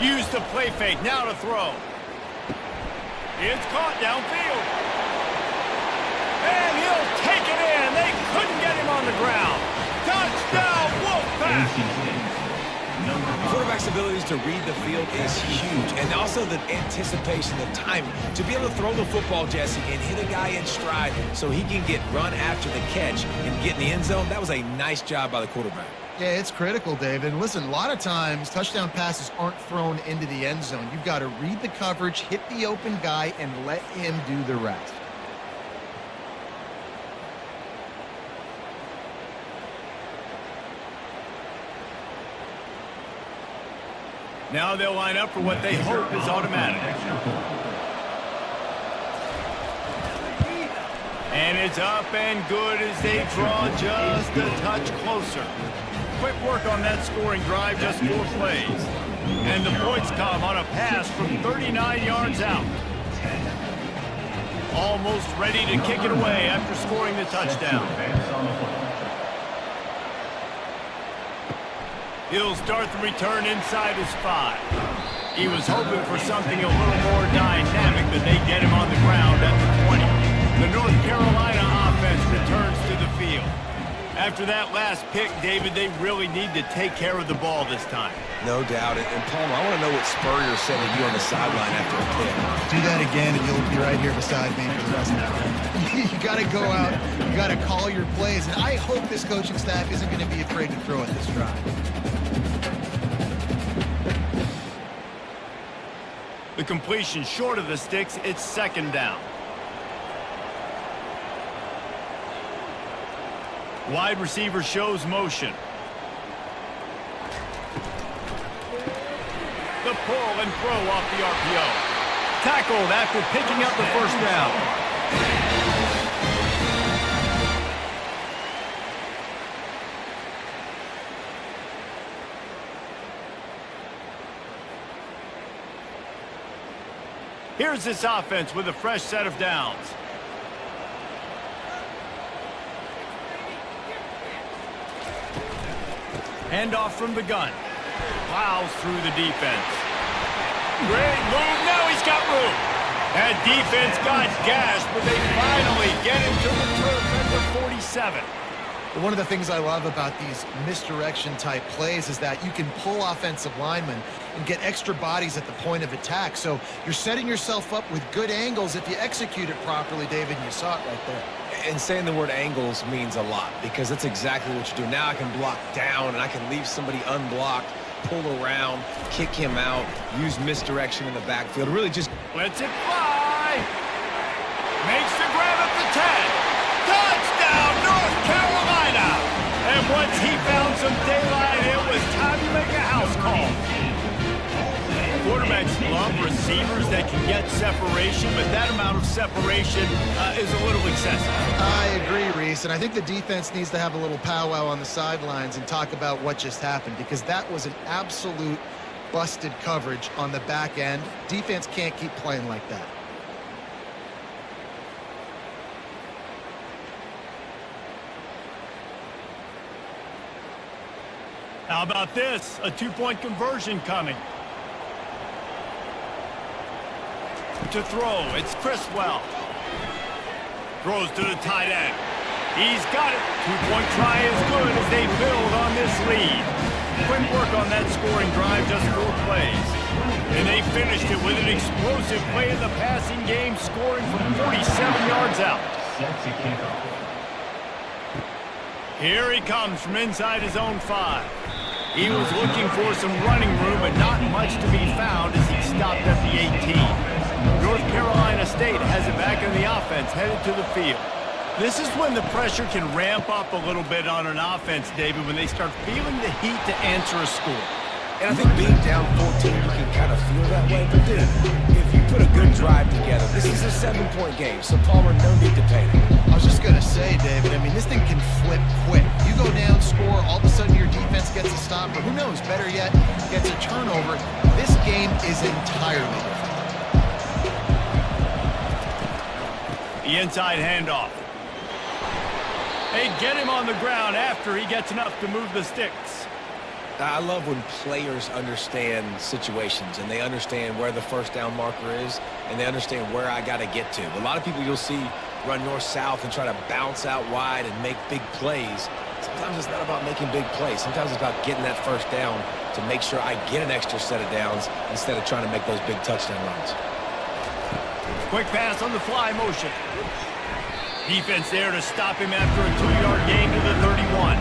Use the play fake, now to throw. It's caught downfield. And he'll take it in. They couldn't get him on the ground. Touchdown, Wolfpack! Quarterback's abilities to read the field is huge, and also the anticipation, the timing. To be able to throw the football, Jesse, and hit a guy in stride so he can get run after the catch and get in the end zone, that was a nice job by the quarterback. Yeah, it's critical, David. And listen, a lot of times touchdown passes aren't thrown into the end zone. You've got to read the coverage, hit the open guy, and let him do the rest. Now they'll line up for what they hope is automatic. And it's up and good as they draw just a touch closer. Quick work on that scoring drive, just 4 plays. And the points come on a pass from 39 yards out. almost ready to kick it away after scoring the touchdown. Advance on the play. He'll start the return inside his 5. He was hoping for something a little more dynamic, but they get him on the ground at the 20. The North Carolina offense returns to the field. After that last pick, David, they really need to take care of the ball this time. No doubt. And Palmer, I want to know what Spurrier said to you on the sideline after a pick. Do that again, and you'll be right here beside me for the rest of the night. You got to go out. You got to call your plays. And I hope this coaching staff isn't going to be afraid to throw at this drive. The completion short of the sticks, it's second down. Wide receiver shows motion. The pull and throw off the RPO. Tackled after picking up the first down. Here's this offense with a fresh set of downs. Handoff from the gun. Plows through the defense. Great move. Now he's got room. That defense got gashed, but they finally get him to the turf at the 47. One of the things I love about these misdirection-type plays is that you can pull offensive linemen and get extra bodies at the point of attack. So you're setting yourself up with good angles if you execute it properly, David, and you saw it right there. And saying the word angles means a lot because that's exactly what you do. Now I can block down and I can leave somebody unblocked, pull around, kick him out, use misdirection in the backfield. Really just Lets it fly. Makes the grab at the 10. Touchdown, North Carolina. And once he found some daylight, it was time to make a house call. Quarterbacks love receivers that can get separation, but that amount of separation is a little excessive. I agree, Reese, and I think the defense needs to have a little powwow on the sidelines and talk about what just happened because that was an absolute busted coverage on the back end. Defense can't keep playing like that. How about this? A two-point conversion coming. To throw, it's Criswell. Throws to the tight end. He's got it. Two-point try is good as they build on this lead. Quick work on that scoring drive, just 4 plays. And they finished it with an explosive play in the passing game, scoring from 47 yards out. Set to kick off. Here he comes from inside his own 5. He was looking for some running room, but not much to be found as he stopped at the 18. North Carolina State has it back in the offense, headed to the field. This is when the pressure can ramp up a little bit on an offense, David, when they start feeling the heat to answer a score. And I think being down 14, you can kind of feel that way. But dude, if you put a good drive together, this is a 7-point game, so Palmer, no need to panic. I was just going to say, David, I mean, this thing can flip quick. You go down, score, all of a sudden your defense gets a stop, or who knows, better yet, gets a turnover. This game is entirely different. The inside handoff. They get him on the ground after he gets enough to move the sticks. I love when players understand situations and they understand where the first down marker is and they understand where I got to get to. A lot of people you'll see run north-south and try to bounce out wide and make big plays. Sometimes it's not about making big plays. Sometimes it's about getting that first down to make sure I get an extra set of downs instead of trying to make those big touchdown runs. Quick pass on the fly motion. Defense there to stop him after a 2-yard gain to the 31.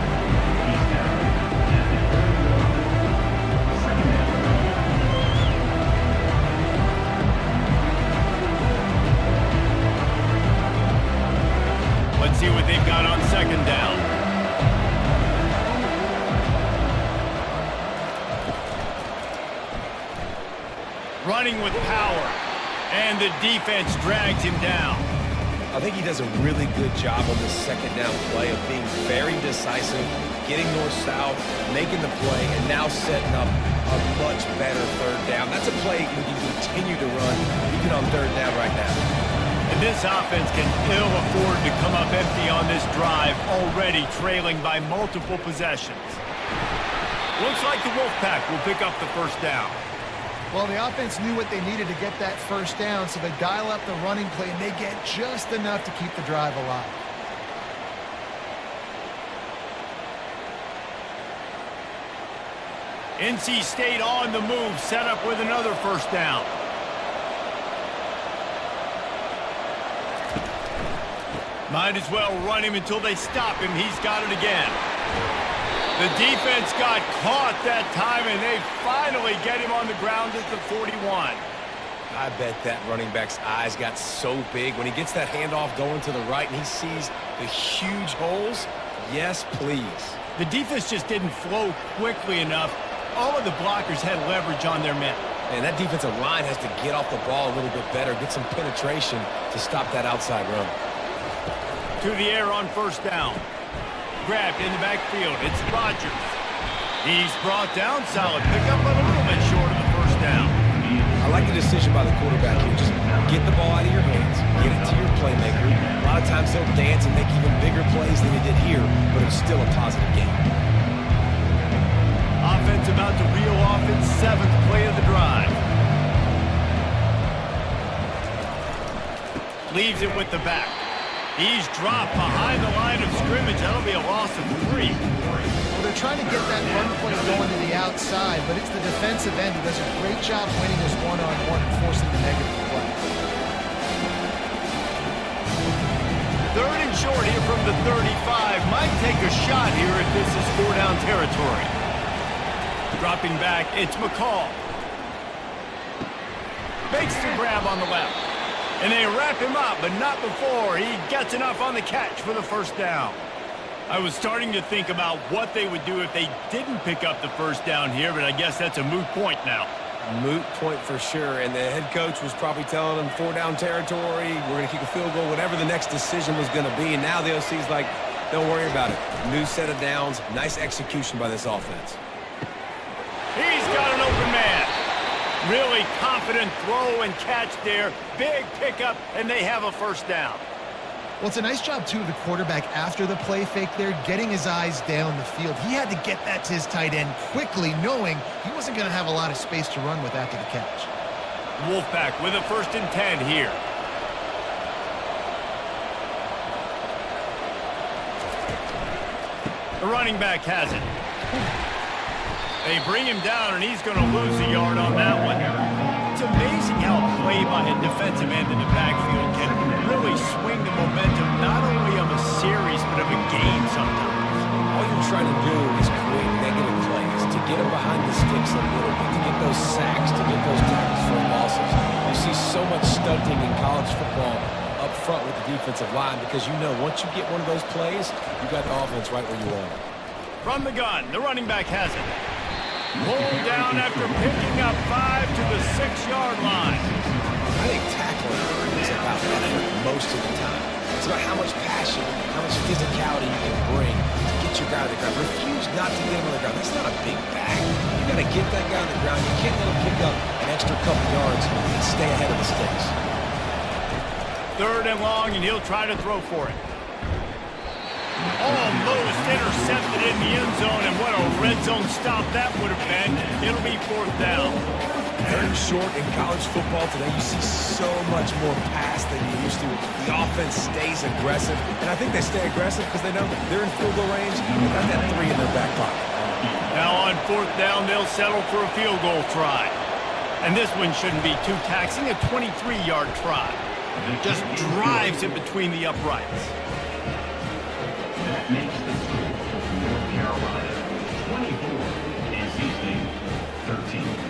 Let's see what they've got on second down. Running with power, and the defense drags him down. I think he does a really good job on this second down play of being very decisive, getting north-south, making the play, and now setting up a much better third down. That's a play we can continue to run even on third down right now. And this offense can ill afford to come up empty on this drive, already trailing by multiple possessions. Looks like the Wolfpack will pick up the first down. Well, the offense knew what they needed to get that first down, so they dial up the running play, and they get just enough to keep the drive alive. NC State on the move, set up with another first down. Might as well run him until they stop him. He's got it again. The defense got caught that time, and they finally get him on the ground at the 41. I bet that running back's eyes got so big when he gets that handoff going to the right and he sees the huge holes. Yes, please. The defense just didn't flow quickly enough. All of the blockers had leverage on their men. And that defensive line has to get off the ball a little bit better, get some penetration to stop that outside run. To the air on first down. Grabbed in the backfield. It's Rodgers. He's brought down. Solid pickup, but a little bit short of the first down. I like the decision by the quarterback here. Just get the ball out of your hands. Get it to your playmaker. A lot of times they'll dance and make even bigger plays than they did here, but it's still a positive game. Offense about to reel off its 7th play of the drive. Leaves it with the back. He's dropped behind the line of scrimmage. That'll be a loss of 3. Well, they're trying to get that run play going to the outside, but it's the defensive end who does a great job winning this one-on-one and forcing the negative play. 3rd and short here from the 35. Might take a shot here if this is 4-down territory. Dropping back, it's McCall. Makes the grab on the left. And they wrap him up, but not before he gets enough on the catch for the first down. I was starting to think about what they would do if they didn't pick up the first down here, but I guess that's a moot point now. Moot point for sure, and the head coach was probably telling them 4-down territory, we're going to kick a field goal, whatever the next decision was going to be, and now the OC's like, don't worry about it. New set of downs, nice execution by this offense. He's got an open man. Really confident throw and catch there. Big pickup, and they have a first down. Well, it's a nice job, too, of the quarterback after the play fake there, getting his eyes down the field. He had to get that to his tight end quickly, knowing he wasn't going to have a lot of space to run with after the catch. Wolfpack with a 1st and 10 here. The running back has it. They bring him down, and he's going to lose a yard on that one. It's amazing how a play by a defensive end in the backfield can really swing the momentum not only of a series, but of a game sometimes. All you're trying to do is create negative plays, to get them behind the sticks a little bit, to get those sacks, to get those tackles for losses. You see so much stunting in college football up front with the defensive line because you know once you get one of those plays, you got the offense right where you want it. From the gun, the running back has it. Pulled down after picking up 5 to the 6-yard line. I think tackling is about effort most of the time. It's about how much passion, how much physicality you can bring to get your guy on the ground. Refuse not to get him on the ground. That's not a big bag. You got to get that guy on the ground. You can't let him pick up an extra couple yards and stay ahead of the sticks. 3rd and long, and he'll try to throw for it. Almost intercepted in the end zone, and what a red zone stop that would have been. It'll be 4th down. 3rd and short in college football today, you see so much more pass than you used to. The offense stays aggressive, and I think they stay aggressive because they know that they're in field goal range. They've got that 3 in their back pocket. Now on 4th down, they'll settle for a field goal try. And this one shouldn't be too taxing, a 23-yard try. Just drives it between the uprights. That makes the score for North Carolina 24, NC State 13.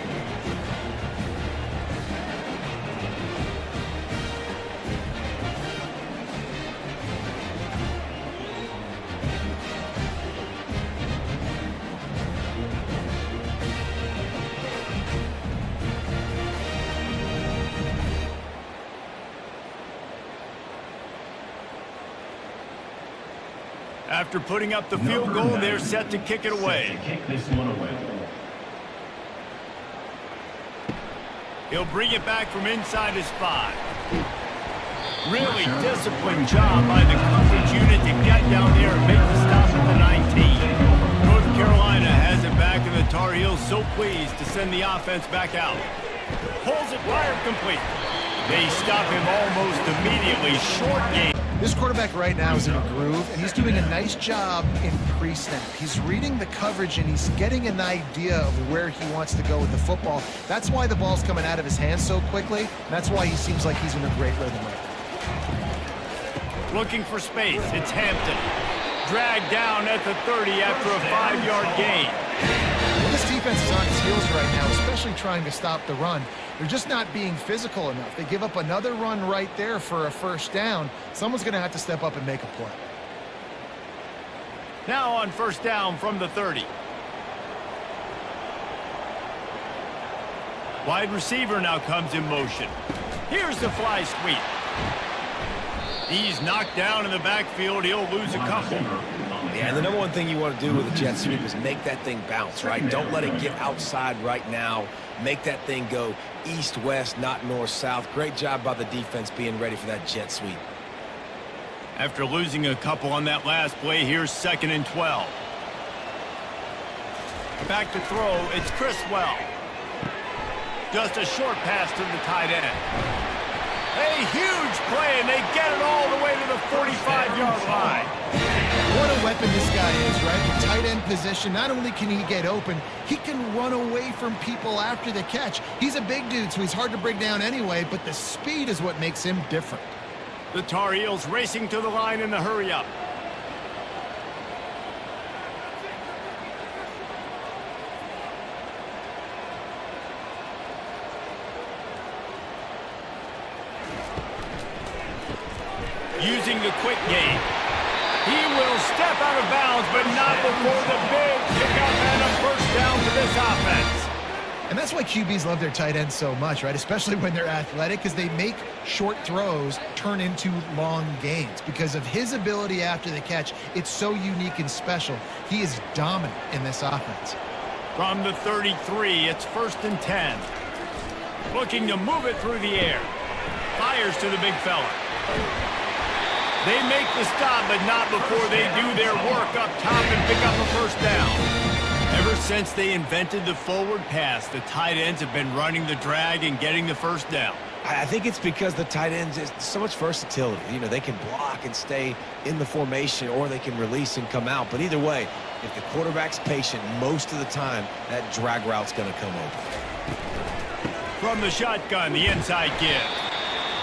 After putting up the field goal, they're set to kick it away. Kick this one away. He'll bring it back from inside his 5. Really disciplined job by the coverage unit to get down there and make the stop at the 19. North Carolina has it back, and the Tar Heels so pleased to send the offense back out. Pulls it wide complete. They stop him almost immediately. Short game. This quarterback right now is in a groove, and he's doing a nice job in pre-snap. He's reading the coverage, and he's getting an idea of where he wants to go with the football. That's why the ball's coming out of his hands so quickly, and that's why he seems like he's in a great rhythm right now. Looking for space. It's Hampton. Dragged down at the 30 after a 5-yard gain. Well, this defense is on its heels right now, especially trying to stop the run. They're just not being physical enough. They give up another run right there for a first down. Someone's going to have to step up and make a play. Now on first down from the 30. Wide receiver now comes in motion. Here's the fly sweep. He's knocked down in the backfield. He'll lose a couple. Yeah, and the number one thing you want to do with a jet sweep is make that thing bounce, right? Don't let it get outside right now. Make that thing go east-west, not north-south. Great job by the defense being ready for that jet sweep. After losing a couple on that last play, here's 2nd and 12. Back to throw, it's Criswell. Just a short pass to the tight end. A huge play, and they get it all the way to the 45-yard line. What a weapon this guy is, right? The tight end position, not only can he get open, he can run away from people after the catch. He's a big dude, so he's hard to bring down anyway, but the speed is what makes him different. The Tar Heels racing to the line in the hurry-up. Using the quick game. He will step out of bounds, but not before the big pickup and a first down for this offense. And that's why QBs love their tight ends so much, right? Especially when they're athletic, because they make short throws turn into long gains. Because of his ability after the catch, it's so unique and special. He is dominant in this offense. From the 33, it's 1st and 10. Looking to move it through the air. Fires to the big fella. They make the stop, but not before they do their work up top and pick up a first down. Ever since they invented the forward pass, the tight ends have been running the drag and getting the first down. I think it's because the tight ends is so much versatility. You know, they can block and stay in the formation, or they can release and come out. But either way, if the quarterback's patient most of the time, that drag route's going to come open. From the shotgun, the inside give.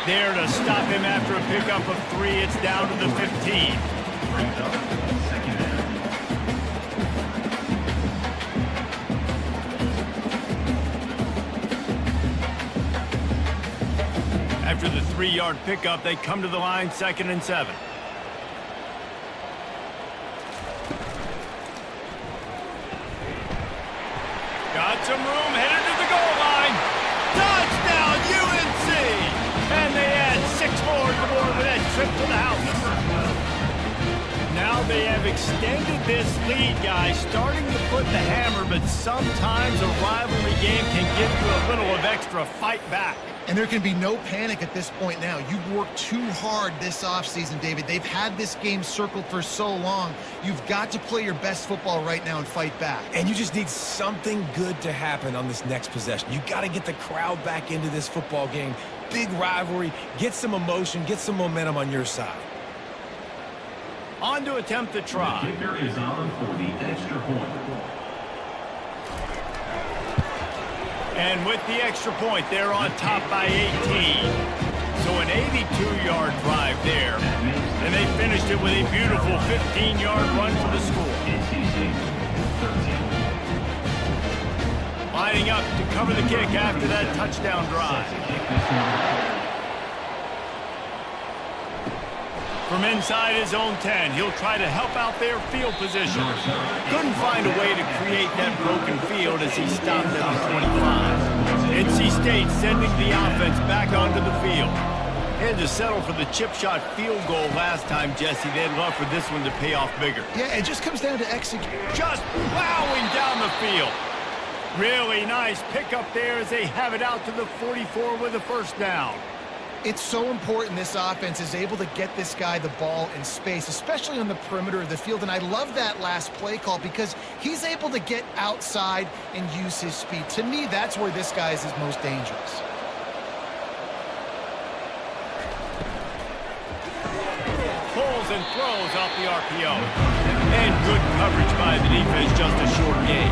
There to stop him after a pickup of 3. It's down to the 15. Brings up 2nd down. After the 3-yard pickup, they come to the line 2nd and 7. Got some room, headed to the goal line. Touchdown, UNC! And they add 6 more to the board with that trip to the house. Now they have extended this lead, guys, starting to put the hammer, but sometimes a rivalry game can give you a little of extra fight back. And there can be no panic at this point now. You've worked too hard this offseason, David. They've had this game circled for so long. You've got to play your best football right now and fight back. And you just need something good to happen on this next possession. You got to get the crowd back into this football game. Big rivalry. Get some emotion. Get some momentum on your side. On to attempt the try. The kicker is on for the extra point. And with the extra point, they're on top by 18. So an 82-yard drive there. And they finished it with a beautiful 15-yard run for the score. Lining up to cover the kick after that touchdown drive. From inside his own 10, he'll try to help out their field position. Couldn't find a way to create that broken field as he stopped at the 25. NC State sending the offense back onto the field. Had to settle for the chip shot field goal last time, Jesse. They'd love for this one to pay off bigger. Yeah, it just comes down to execute. Just plowing down the field. Really nice pickup there as they have it out to the 44 with a first down. It's so important this offense is able to get this guy the ball in space, especially on the perimeter of the field. And I love that last play call because he's able to get outside and use his speed. To me, that's where this guy is his most dangerous. Pulls and throws off the RPO. And good coverage by the defense, just a short gain.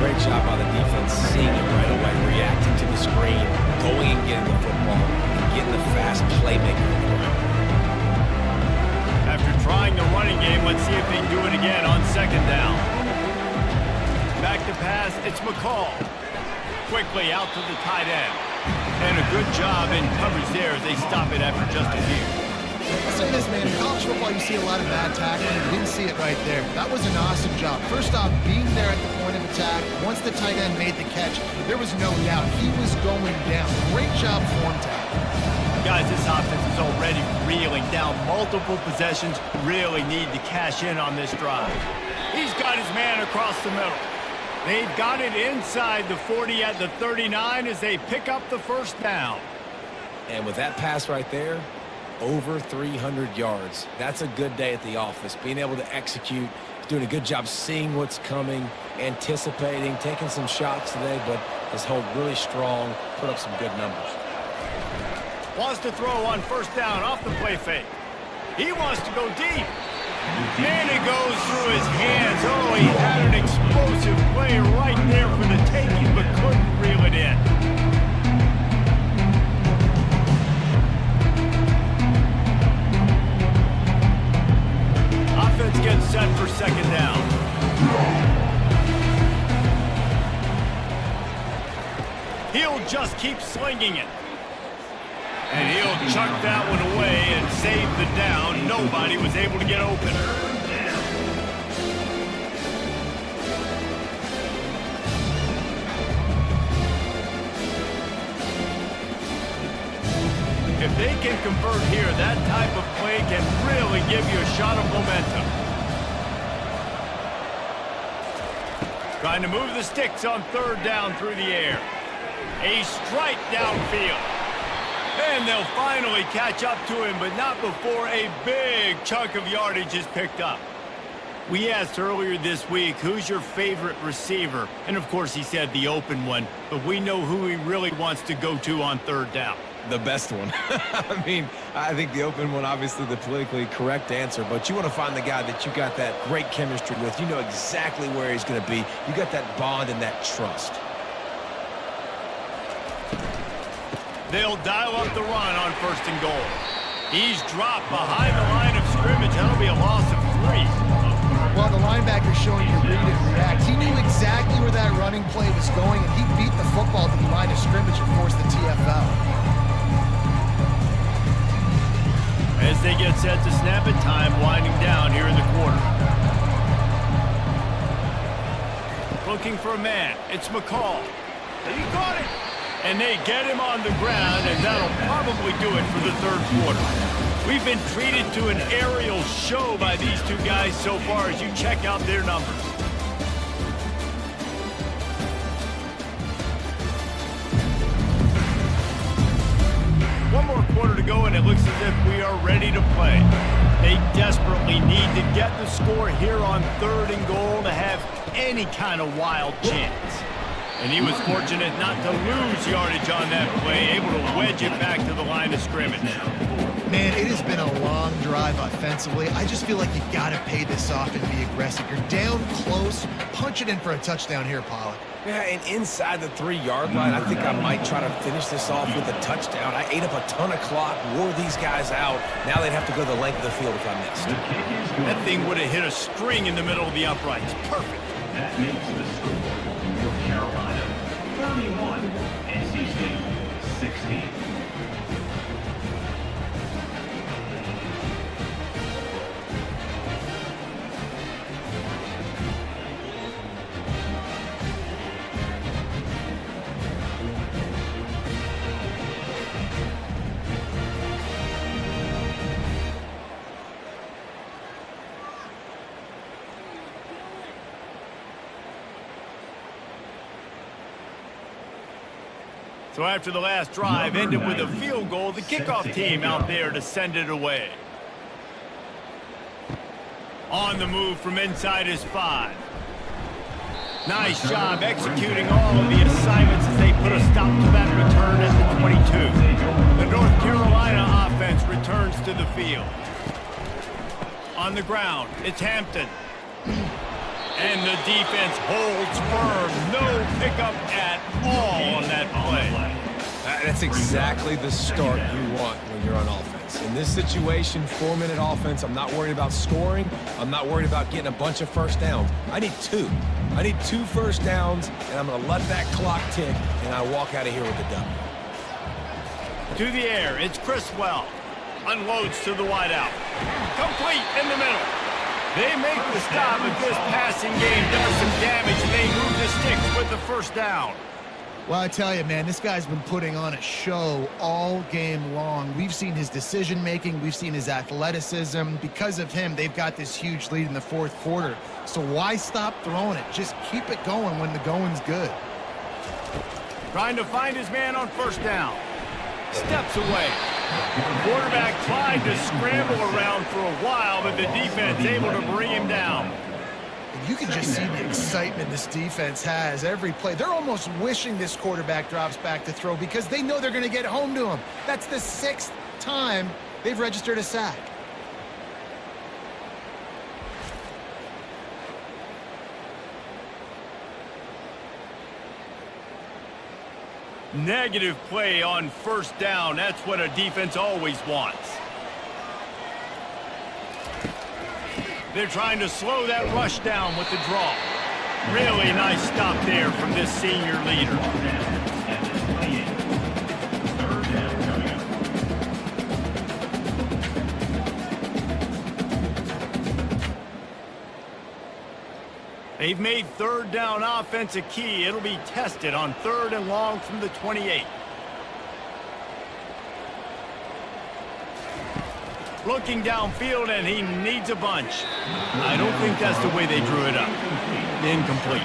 Great job by the defense, seeing it right away, reacting to the screen, going and getting the football, and getting the fast playmaker in the ground. After trying the running game, let's see if they can do it again on second down. Back to pass, it's McCall. Quickly out to the tight end. And a good job in coverage there as they stop it after just a few. I'll say this, man, in college football you see a lot of bad tackling. You didn't see it right there. That was an awesome job. First off, being there at the point of attack. Once the tight end made the catch, there was no doubt he was going down. Great job form tackle. Guys, this offense is already reeling down multiple possessions. Really need to cash in on this drive. He's got his man across the middle. They've got it inside the 40 at the 39 as they pick up the first down. And with that pass right there, over 300 yards. That's a good day at the office. Being able to execute, doing a good job seeing what's coming, anticipating, taking some shots today, but has held really strong, put up some good numbers. Wants to throw on first down off the play fake. He wants to go deep. And it goes through his hands. Oh, he had an explosive play right there for the taking, but couldn't reel it in. Offense gets set for second down. He'll just keep slinging it. And he'll chuck that one away and save the down. Nobody was able to get open. If they can convert here, that type of play can really give you a shot of momentum. Trying to move the sticks on third down through the air. A strike downfield. And they'll finally catch up to him, but not before a big chunk of yardage is picked up. We asked earlier this week, who's your favorite receiver? And of course he said the open one, but we know who he really wants to go to on third down. The best one. I mean, I think the open one, obviously the politically correct answer, but you want to find the guy that you got that great chemistry with. You know exactly where he's going to be. You got that bond and that trust. They'll dial up the run on first and goal. He's dropped behind the line of scrimmage. That'll be a loss of 3. Well, the linebacker's showing you read and react. He knew exactly where that running play was going, and he beat the football to the line of scrimmage and forced the TFL. As they get set to snap it, time winding down here in the quarter. Looking for a man. It's McCall. He caught it. And they get him on the ground, and that'll probably do it for the third quarter. We've been treated to an aerial show by these two guys so far as you check out their numbers. One more quarter to go, and it looks as if we are ready to play. They desperately need to get the score here on third and goal to have any kind of wild chance. And he was fortunate not to lose yardage on that play, able to wedge it back to the line of scrimmage. Man, it has been a long drive offensively. I just feel like you got to pay this off and be aggressive. You're down close. Punch it in for a touchdown here, Pollack. Yeah, and inside the 3-yard line, I think I might try to finish this off with a touchdown. I ate up a ton of clock, wore these guys out. Now they'd have to go the length of the field if I missed. That thing would have hit a string in the middle of the uprights. Perfect. That makes the score North Carolina 31, NC State 16. So after the last drive ended with a field goal, the kickoff team out there to send it away. On the move from inside his 5. Nice job executing all of the assignments as they put a stop to that return at the 22. The North Carolina offense returns to the field. On the ground, it's Hampton. And the defense holds firm. No pickup at all on that play. That's exactly the start you want when you're on offense. In this situation, 4-minute offense, I'm not worried about scoring. I'm not worried about getting a bunch of first downs. I need 2. I need 2 first downs, and I'm going to let that clock tick, and I walk out of here with a W. To the air, it's Criswell. Unloads to the wideout. Complete in the middle. They make the stop, but this passing game does some damage, and they move the sticks with the first down. Well, I tell you, man, this guy's been putting on a show all game long. We've seen his decision-making. We've seen his athleticism. Because of him, they've got this huge lead in the fourth quarter. So why stop throwing it? Just keep it going when the going's good. Trying to find his man on first down. Steps away. Quarterback tried to scramble around for a while, but the defense able to bring him down. You can just see the excitement this defense has every play. They're almost wishing this quarterback drops back to throw because they know they're going to get home to him. That's the 6th time they've registered a sack. Negative play on first down. That's what a defense always wants. They're trying to slow that rush down with the draw. Really nice stop there from this senior leader. They've made third down offense a key. It'll be tested on 3rd and long from the 28. Looking downfield, and he needs a bunch. I don't think that's the way they drew it up. Incomplete.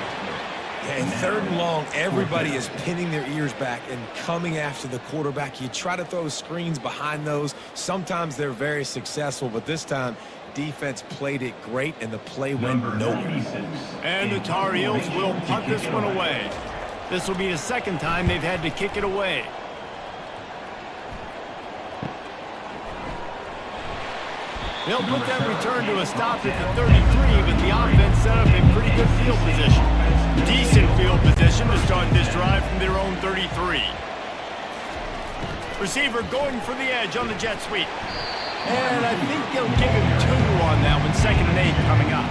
And 3rd and long, everybody is pinning their ears back and coming after the quarterback. You try to throw screens behind those. Sometimes they're very successful, but this time, defense played it great, and the play went nowhere. And the Tar Heels will punt this one away. This will be the 2nd time they've had to kick it away. They'll put that return to a stop at the 33, but the offense set up a pretty good field position. Decent field position to start this drive from their own 33. Receiver going for the edge on the jet sweep. And I think they'll give him 2 on that one, 2nd and 8 coming up.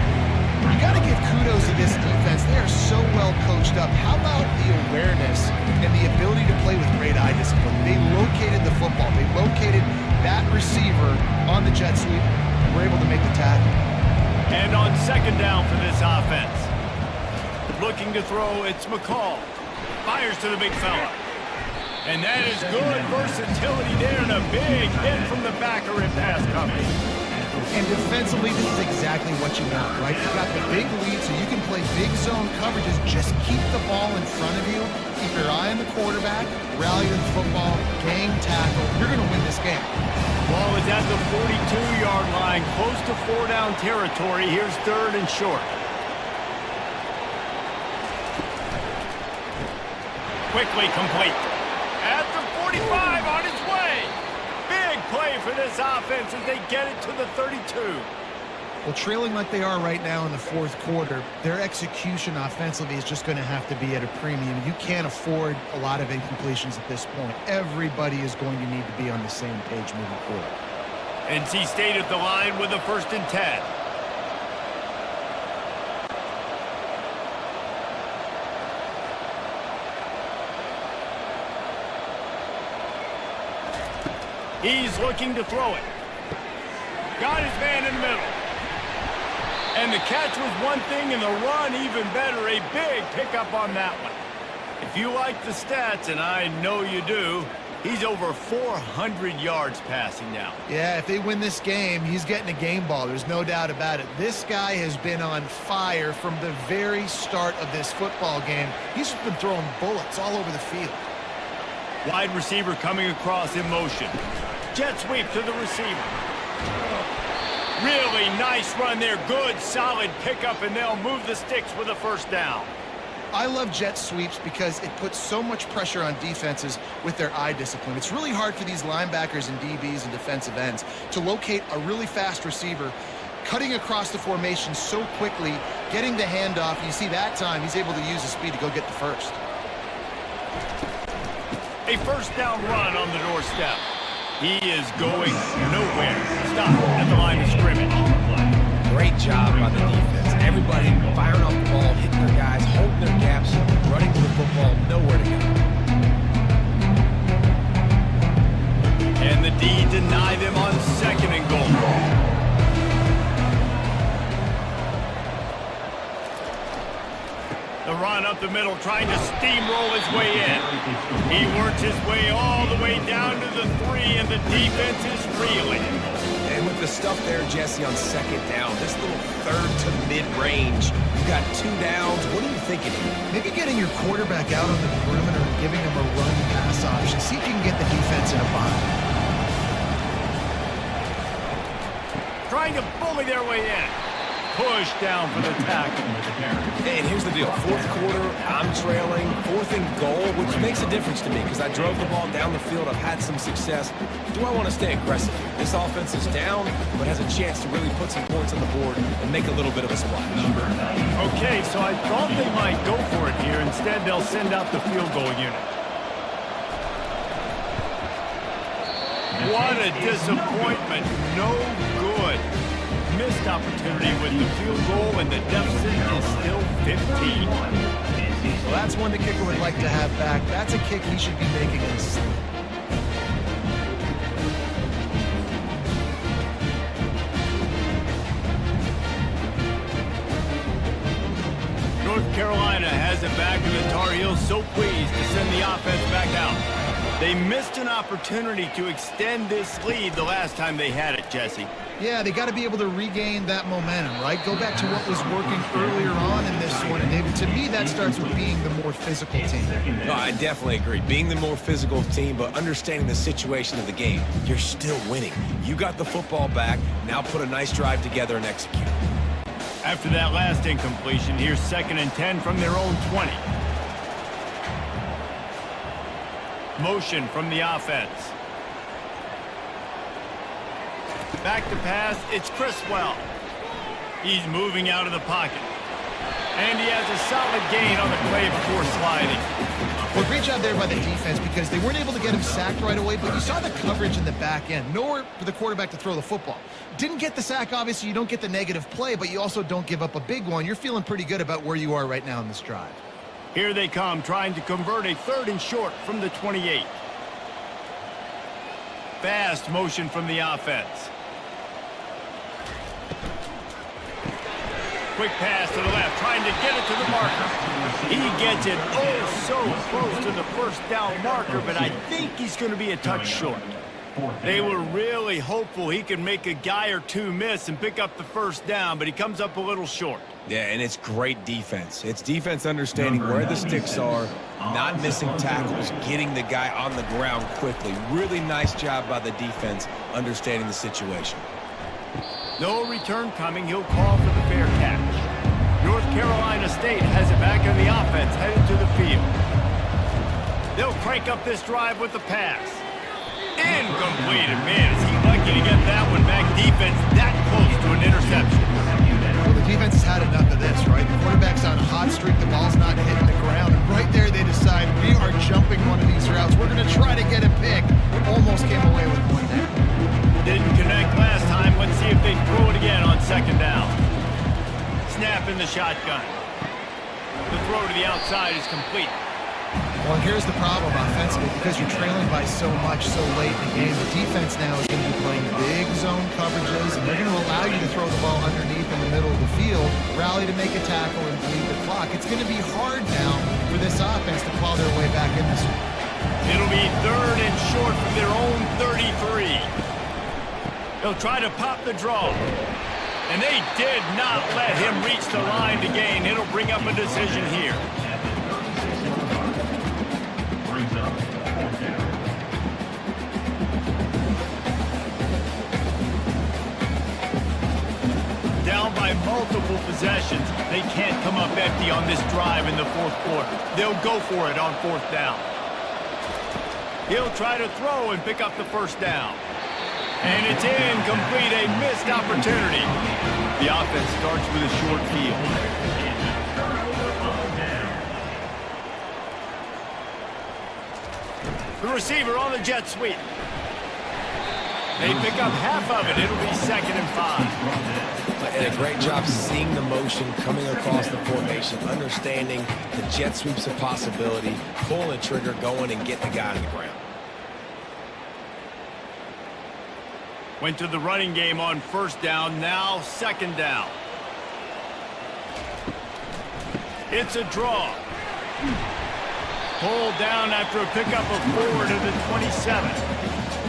You got to give kudos to this defense. They are so well coached up. How about the awareness and the ability to play with great eye discipline? They located the football. They located that receiver on the jet sweep and were able to make the tackle. And on 2nd down for this offense. Looking to throw, it's McCall. Fires to the big fella. And that is good versatility there, and a big hit from the backer in pass coverage. And defensively, this is exactly what you want, right? You've got the big lead, so you can play big zone coverages. Just keep the ball in front of you. Keep your eye on the quarterback. Rally to the football. Game tackle. You're going to win this game. Ball is at the 42-yard line, close to 4-down territory. Here's 3rd and short. Quickly complete. At the 45, on its way. Big play for this offense as they get it to the 32. Well, trailing like they are right now in the 4th quarter, their execution offensively is just going to have to be at a premium. You can't afford a lot of incompletions at this point. Everybody is going to need to be on the same page moving forward. NC State at the line with a 1st and 10. He's looking to throw it. Got his man in the middle. And the catch was one thing, and the run even better. A big pickup on that one. If you like the stats, and I know you do, he's over 400 yards passing now. Yeah, if they win this game, he's getting a game ball. There's no doubt about it. This guy has been on fire from the very start of this football game. He's just been throwing bullets all over the field. Wide receiver coming across in motion. Jet sweep to the receiver. Really nice run there. Good, solid pickup, and they'll move the sticks with a first down. I love jet sweeps because it puts so much pressure on defenses with their eye discipline. It's really hard for these linebackers and DBs and defensive ends to locate a really fast receiver, cutting across the formation so quickly, getting the handoff. You see that time, he's able to use his speed to go get the first. A first down run on the doorstep. He is going nowhere. Stop at the line of scrimmage. Great job by the defense. Everybody firing off the ball, hitting their guys, holding their gaps, running to the football, nowhere to go. And the D deny them on second and goal. The run up the middle, trying to steamroll his way in. He works his way all the way down to the 3, and the defense is reeling. And with the stuff there, Jesse, on second down, this little third to mid-range, you got 2 downs. What are you thinking here? Maybe getting your quarterback out on the perimeter and giving him a run-pass option. See if you can get the defense in a bind. Trying to bully their way in. Push down for the tackle. And here's the deal. 4th quarter, I'm trailing. 4th and goal, which makes a difference to me because I drove the ball down the field. I've had some success. Do I want to stay aggressive here? This offense is down, but has a chance to really put some points on the board and make a little bit of a splash. Okay, so I thought they might go for it here. Instead, they'll send out the field goal unit. What a disappointment. No good. Missed opportunity with the field goal, and the deficit is still 15. Well, that's one the kicker would like to have back. That's a kick he should be making in sleep. North Carolina has it back, and the Tar Heels so pleased to send the offense back out. They missed an opportunity to extend this lead the last time they had it, Jesse. Yeah, they got to be able to regain that momentum, right? Go back to what was working earlier on in this one. And David, to me, that starts with being the more physical team. No, I definitely agree. Being the more physical team, but understanding the situation of the game. You're still winning. You got the football back. Now put a nice drive together and execute. After that last incompletion, here's 2nd and 10 from their own 20. Motion from the offense. Back to pass, it's Criswell. He's moving out of the pocket. And he has a solid gain on the play before sliding. Well, great job there by the defense because they weren't able to get him sacked right away, but you saw the coverage in the back end. Nowhere for the quarterback to throw the football. Didn't get the sack, obviously. You don't get the negative play, but you also don't give up a big one. You're feeling pretty good about where you are right now in this drive. Here they come, trying to convert a 3rd and short from the 28. Fast motion from the offense. Quick pass to the left, trying to get it to the marker. He gets it oh so close to the first down marker, but I think he's going to be a touch short. They were really hopeful he could make a guy or two miss and pick up the first down, but he comes up a little short. Yeah, and it's great defense. It's defense understanding where the sticks are, not missing tackles, getting the guy on the ground quickly. Really nice job by the defense understanding the situation. No return coming. He'll call for the fair catch. North Carolina State has it back on the offense, headed to the field. They'll crank up this drive with the pass. Incomplete. And man, is he lucky to get that one back. Defense that close to an interception. Well, the defense has had enough of this, right? The quarterback's on a hot streak. The ball's not hitting the ground. And right there, they decide, we are jumping one of these routes. We're going to try to get a pick. Almost came away with one there. Didn't connect last time. Let's see if they throw it again on 2nd down. Snap in the shotgun. The throw to the outside is complete. Well, here's the problem offensively. Because you're trailing by so much so late in the game, the defense now is going to be playing big zone coverages, and they're going to allow you to throw the ball underneath in the middle of the field, rally to make a tackle, and bleed the clock. It's going to be hard now for this offense to claw their way back in this one. It'll be 3rd and short from their own 33. They'll try to pop the draw. And they did not let him reach the line to gain. It'll bring up a decision here. Brings up 4th down. multiple possessions. They can't come up empty on this drive in the fourth quarter. They'll go for it on fourth down. He'll try to throw and pick up the first down. And it's incomplete, a missed opportunity. The offense starts with a short field. The receiver on the jet sweep. They pick up half of it. It'll be 2nd and 5. And a great job seeing the motion coming across the formation, understanding the jet sweep's a possibility, pulling the trigger, going and getting the guy on the ground. Went to the running game on first down, now 2nd down. It's a draw. Pulled down after a pickup of 4 to the 27.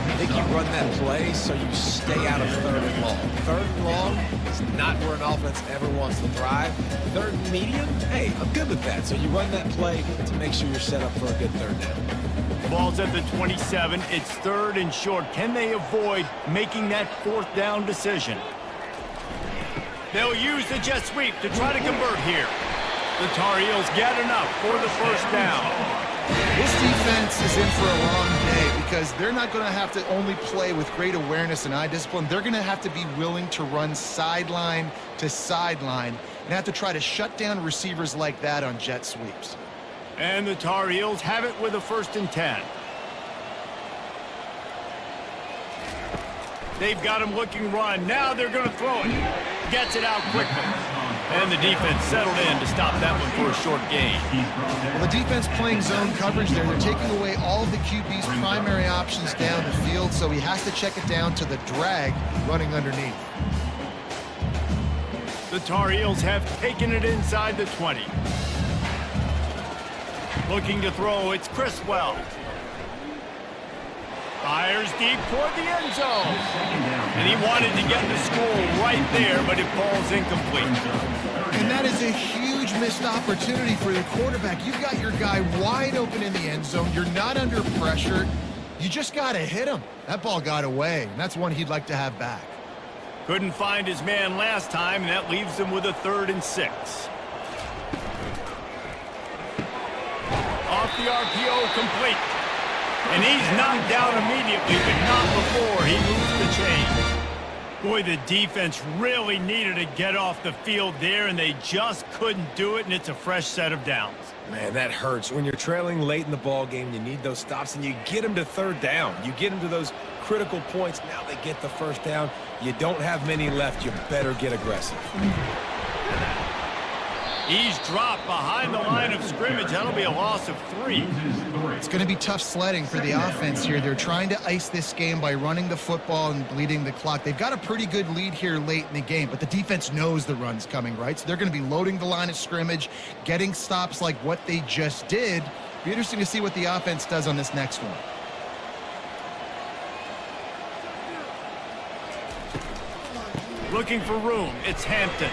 I think you run that play so you stay out of 3rd and long. 3rd and long is not where an offense ever wants to thrive. 3rd and medium, hey, I'm good with that. So you run that play to make sure you're set up for a good 3rd down. The ball's at the 27. It's 3rd and short. Can they avoid making that 4th down decision? They'll use the jet sweep to try to convert here. The Tar Heels get enough for the first down. This defense is in for a long day because they're not going to have to only play with great awareness and eye discipline. They're going to have to be willing to run sideline to sideline and have to try to shut down receivers like that on jet sweeps. And the Tar Heels have it with a 1st and 10. They've got him looking run. Now they're going to throw it. Gets it out quickly. And the defense settled in to stop that one for a short gain. Well, the defense playing zone coverage there. They're taking away all of the QB's primary options down the field, so he has to check it down to the drag running underneath. The Tar Heels have taken it inside the 20. Looking to throw, it's Criswell. Fires deep toward the end zone. And he wanted to get the score right there, but it falls incomplete. And that is a huge missed opportunity for the quarterback. You've got your guy wide open in the end zone. You're not under pressure. You just got to hit him. That ball got away, and that's one he'd like to have back. Couldn't find his man last time, and that leaves him with a 3rd and 6. Off the RPO, complete. And he's knocked down immediately, but not before he moves the chain. Boy, the defense really needed to get off the field there, and they just couldn't do it, and it's a fresh set of downs. Man, that hurts. When you're trailing late in the ball game, you need those stops, and you get them to 3rd down. You get them to those critical points. Now they get the 1st down. You don't have many left. You better get aggressive. He's dropped behind the line of scrimmage. That'll be a loss of 3. It's going to be tough sledding for the offense here. They're trying to ice this game by running the football and bleeding the clock. They've got a pretty good lead here late in the game, but the defense knows the run's coming, right? So they're going to be loading the line of scrimmage, getting stops like what they just did. Be interesting to see what the offense does on this next one. Looking for room. It's Hampton.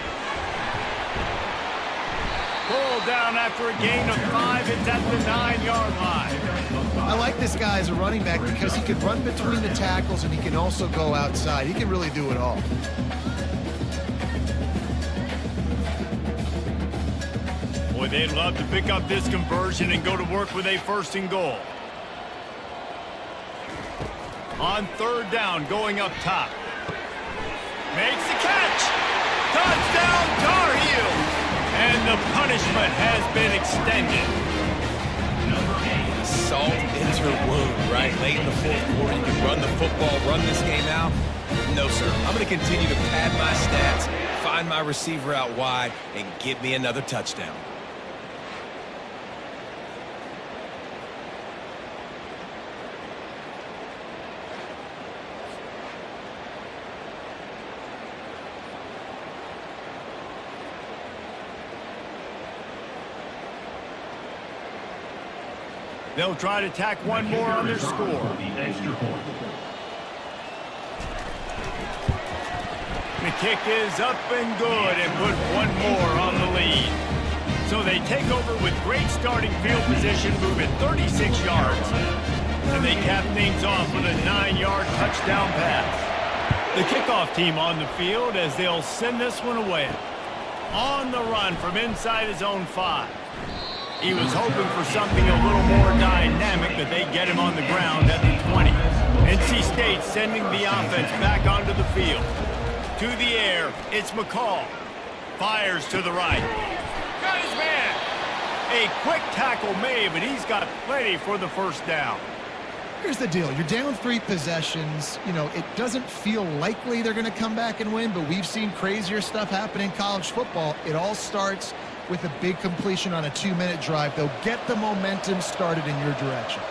Pulled down after a gain of 5. It's at the 9-yard line. I like this guy as a running back because he can run between the tackles and he can also go outside. He can really do it all. Boy, they'd love to pick up this conversion and go to work with a 1st and goal. On 3rd down, going up top. Makes the catch. Touchdown, Tar Heels. And the punishment has been extended. Salt into wound, right? Late in the 4th quarter, you can run the football, run this game out. No, sir. I'm going to continue to pad my stats, find my receiver out wide, and get me another touchdown. They'll try to tack one more on their score. The extra point. The kick is up and good and put one more on the lead. So they take over with great starting field position, moving 36 yards. And they cap things off with a 9-yard touchdown pass. The kickoff team on the field as they'll send this one away. on the run from inside his own 5. He was hoping for something a little more dynamic, but they get him on the ground at the 20. NC State sending the offense back onto the field. To the air, it's McCall. Fires to the right. Got his man. A quick tackle made, but he's got plenty for the first down. Here's the deal. You're down 3 possessions. You know, it doesn't feel likely they're going to come back and win, but we've seen crazier stuff happen in college football. It all starts with a big completion on a 2-minute drive. They'll get the momentum started in your direction.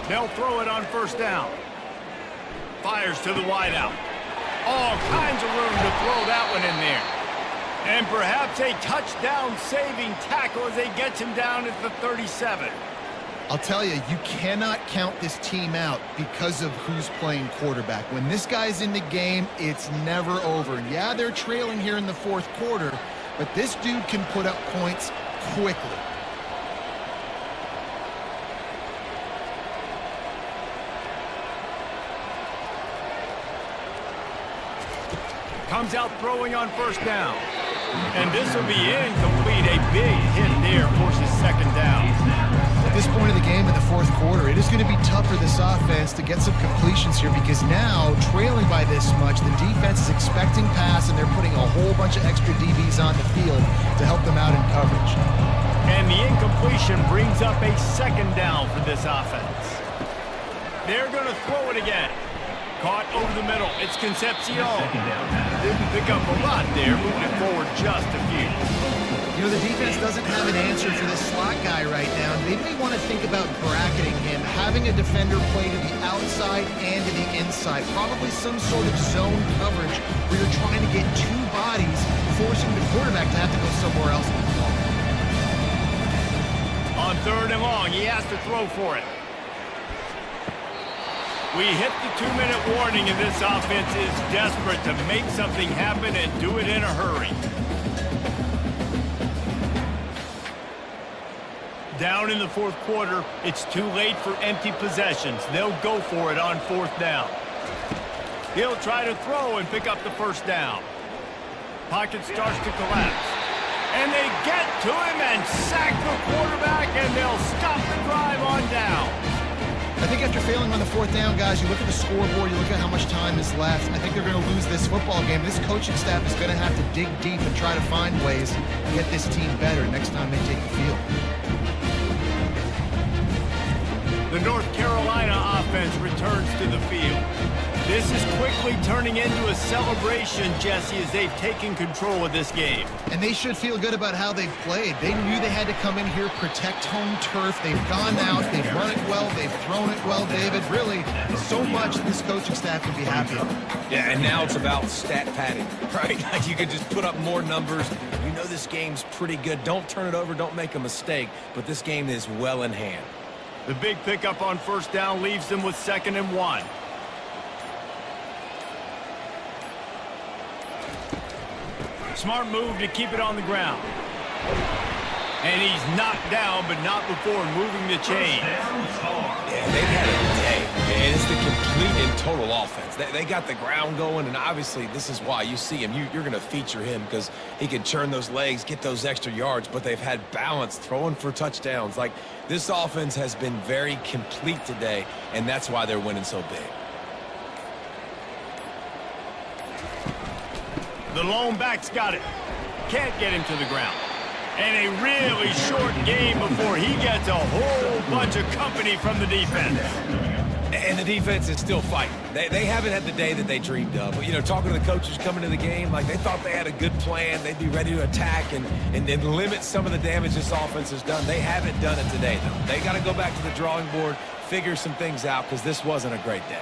They'll throw it on first down. Fires to the wideout. All kinds of room to throw that one in there. And perhaps a touchdown-saving tackle as they get him down at the 37. I'll tell you, you cannot count this team out because of who's playing quarterback. When this guy's in the game, it's never over. And yeah, they're trailing here in the 4th quarter, but this dude can put up points quickly. Comes out throwing on first down. And this will be incomplete. A big hit there forces second down. At this point of the game in the 4th quarter, it is going to be tough for this offense to get some completions here because now, trailing by this much, the defense is expecting pass and they're putting a whole bunch of extra DBs on the field to help them out in coverage. And the incompletion brings up a second down for this offense. They're going to throw it again. Caught over the middle. It's Concepcion. Didn't pick up a lot there, moving it forward just a few. You know, the defense doesn't have an answer for this slot guy right now. They may want to think about bracketing him, having a defender play to the outside and to the inside. Probably some sort of zone coverage where you're trying to get 2 bodies, forcing the quarterback to have to go somewhere else with the ball. On 3rd and long, he has to throw for it. We hit the 2-minute warning, and this offense is desperate to make something happen and do it in a hurry. Down in the 4th quarter, it's too late for empty possessions. They'll go for it on 4th down. He'll try to throw and pick up the first down. Pocket starts to collapse. And they get to him and sack the quarterback, and they'll stop the drive on down. I think after failing on the 4th down, guys, you look at the scoreboard, you look at how much time is left. I think they're going to lose this football game. This coaching staff is going to have to dig deep and try to find ways to get this team better next time they take the field. The North Carolina offense returns to the field. This is quickly turning into a celebration, Jesse, as they've taken control of this game. And they should feel good about how they've played. They knew they had to come in here, protect home turf. They've gone out, they've run it well, they've thrown it well, David. Really, so much this coaching staff can be happy about. Yeah, and now it's about stat padding, right? Like you could just put up more numbers. You know this game's pretty good. Don't turn it over, don't make a mistake, but this game is well in hand. The big pickup on first down leaves them with 2nd and 1. Smart move to keep it on the ground. And he's knocked down, but not before moving the chain. Yeah, they've had a day, and it's the complete and total offense. They got the ground going, and obviously this is why you see him. You're going to feature him because he can churn those legs, get those extra yards, but they've had balance throwing for touchdowns. Like, this offense has been very complete today, and that's why they're winning so big. The lone back's got it. Can't get him to the ground. And a really short game before he gets a whole bunch of company from the defense. And the defense is still fighting. They haven't had the day that they dreamed of. But, you know, talking to the coaches coming to the game, like they thought they had a good plan. They'd be ready to attack and limit some of the damage this offense has done. They haven't done it today, though. They got to go back to the drawing board, figure some things out, because this wasn't a great day.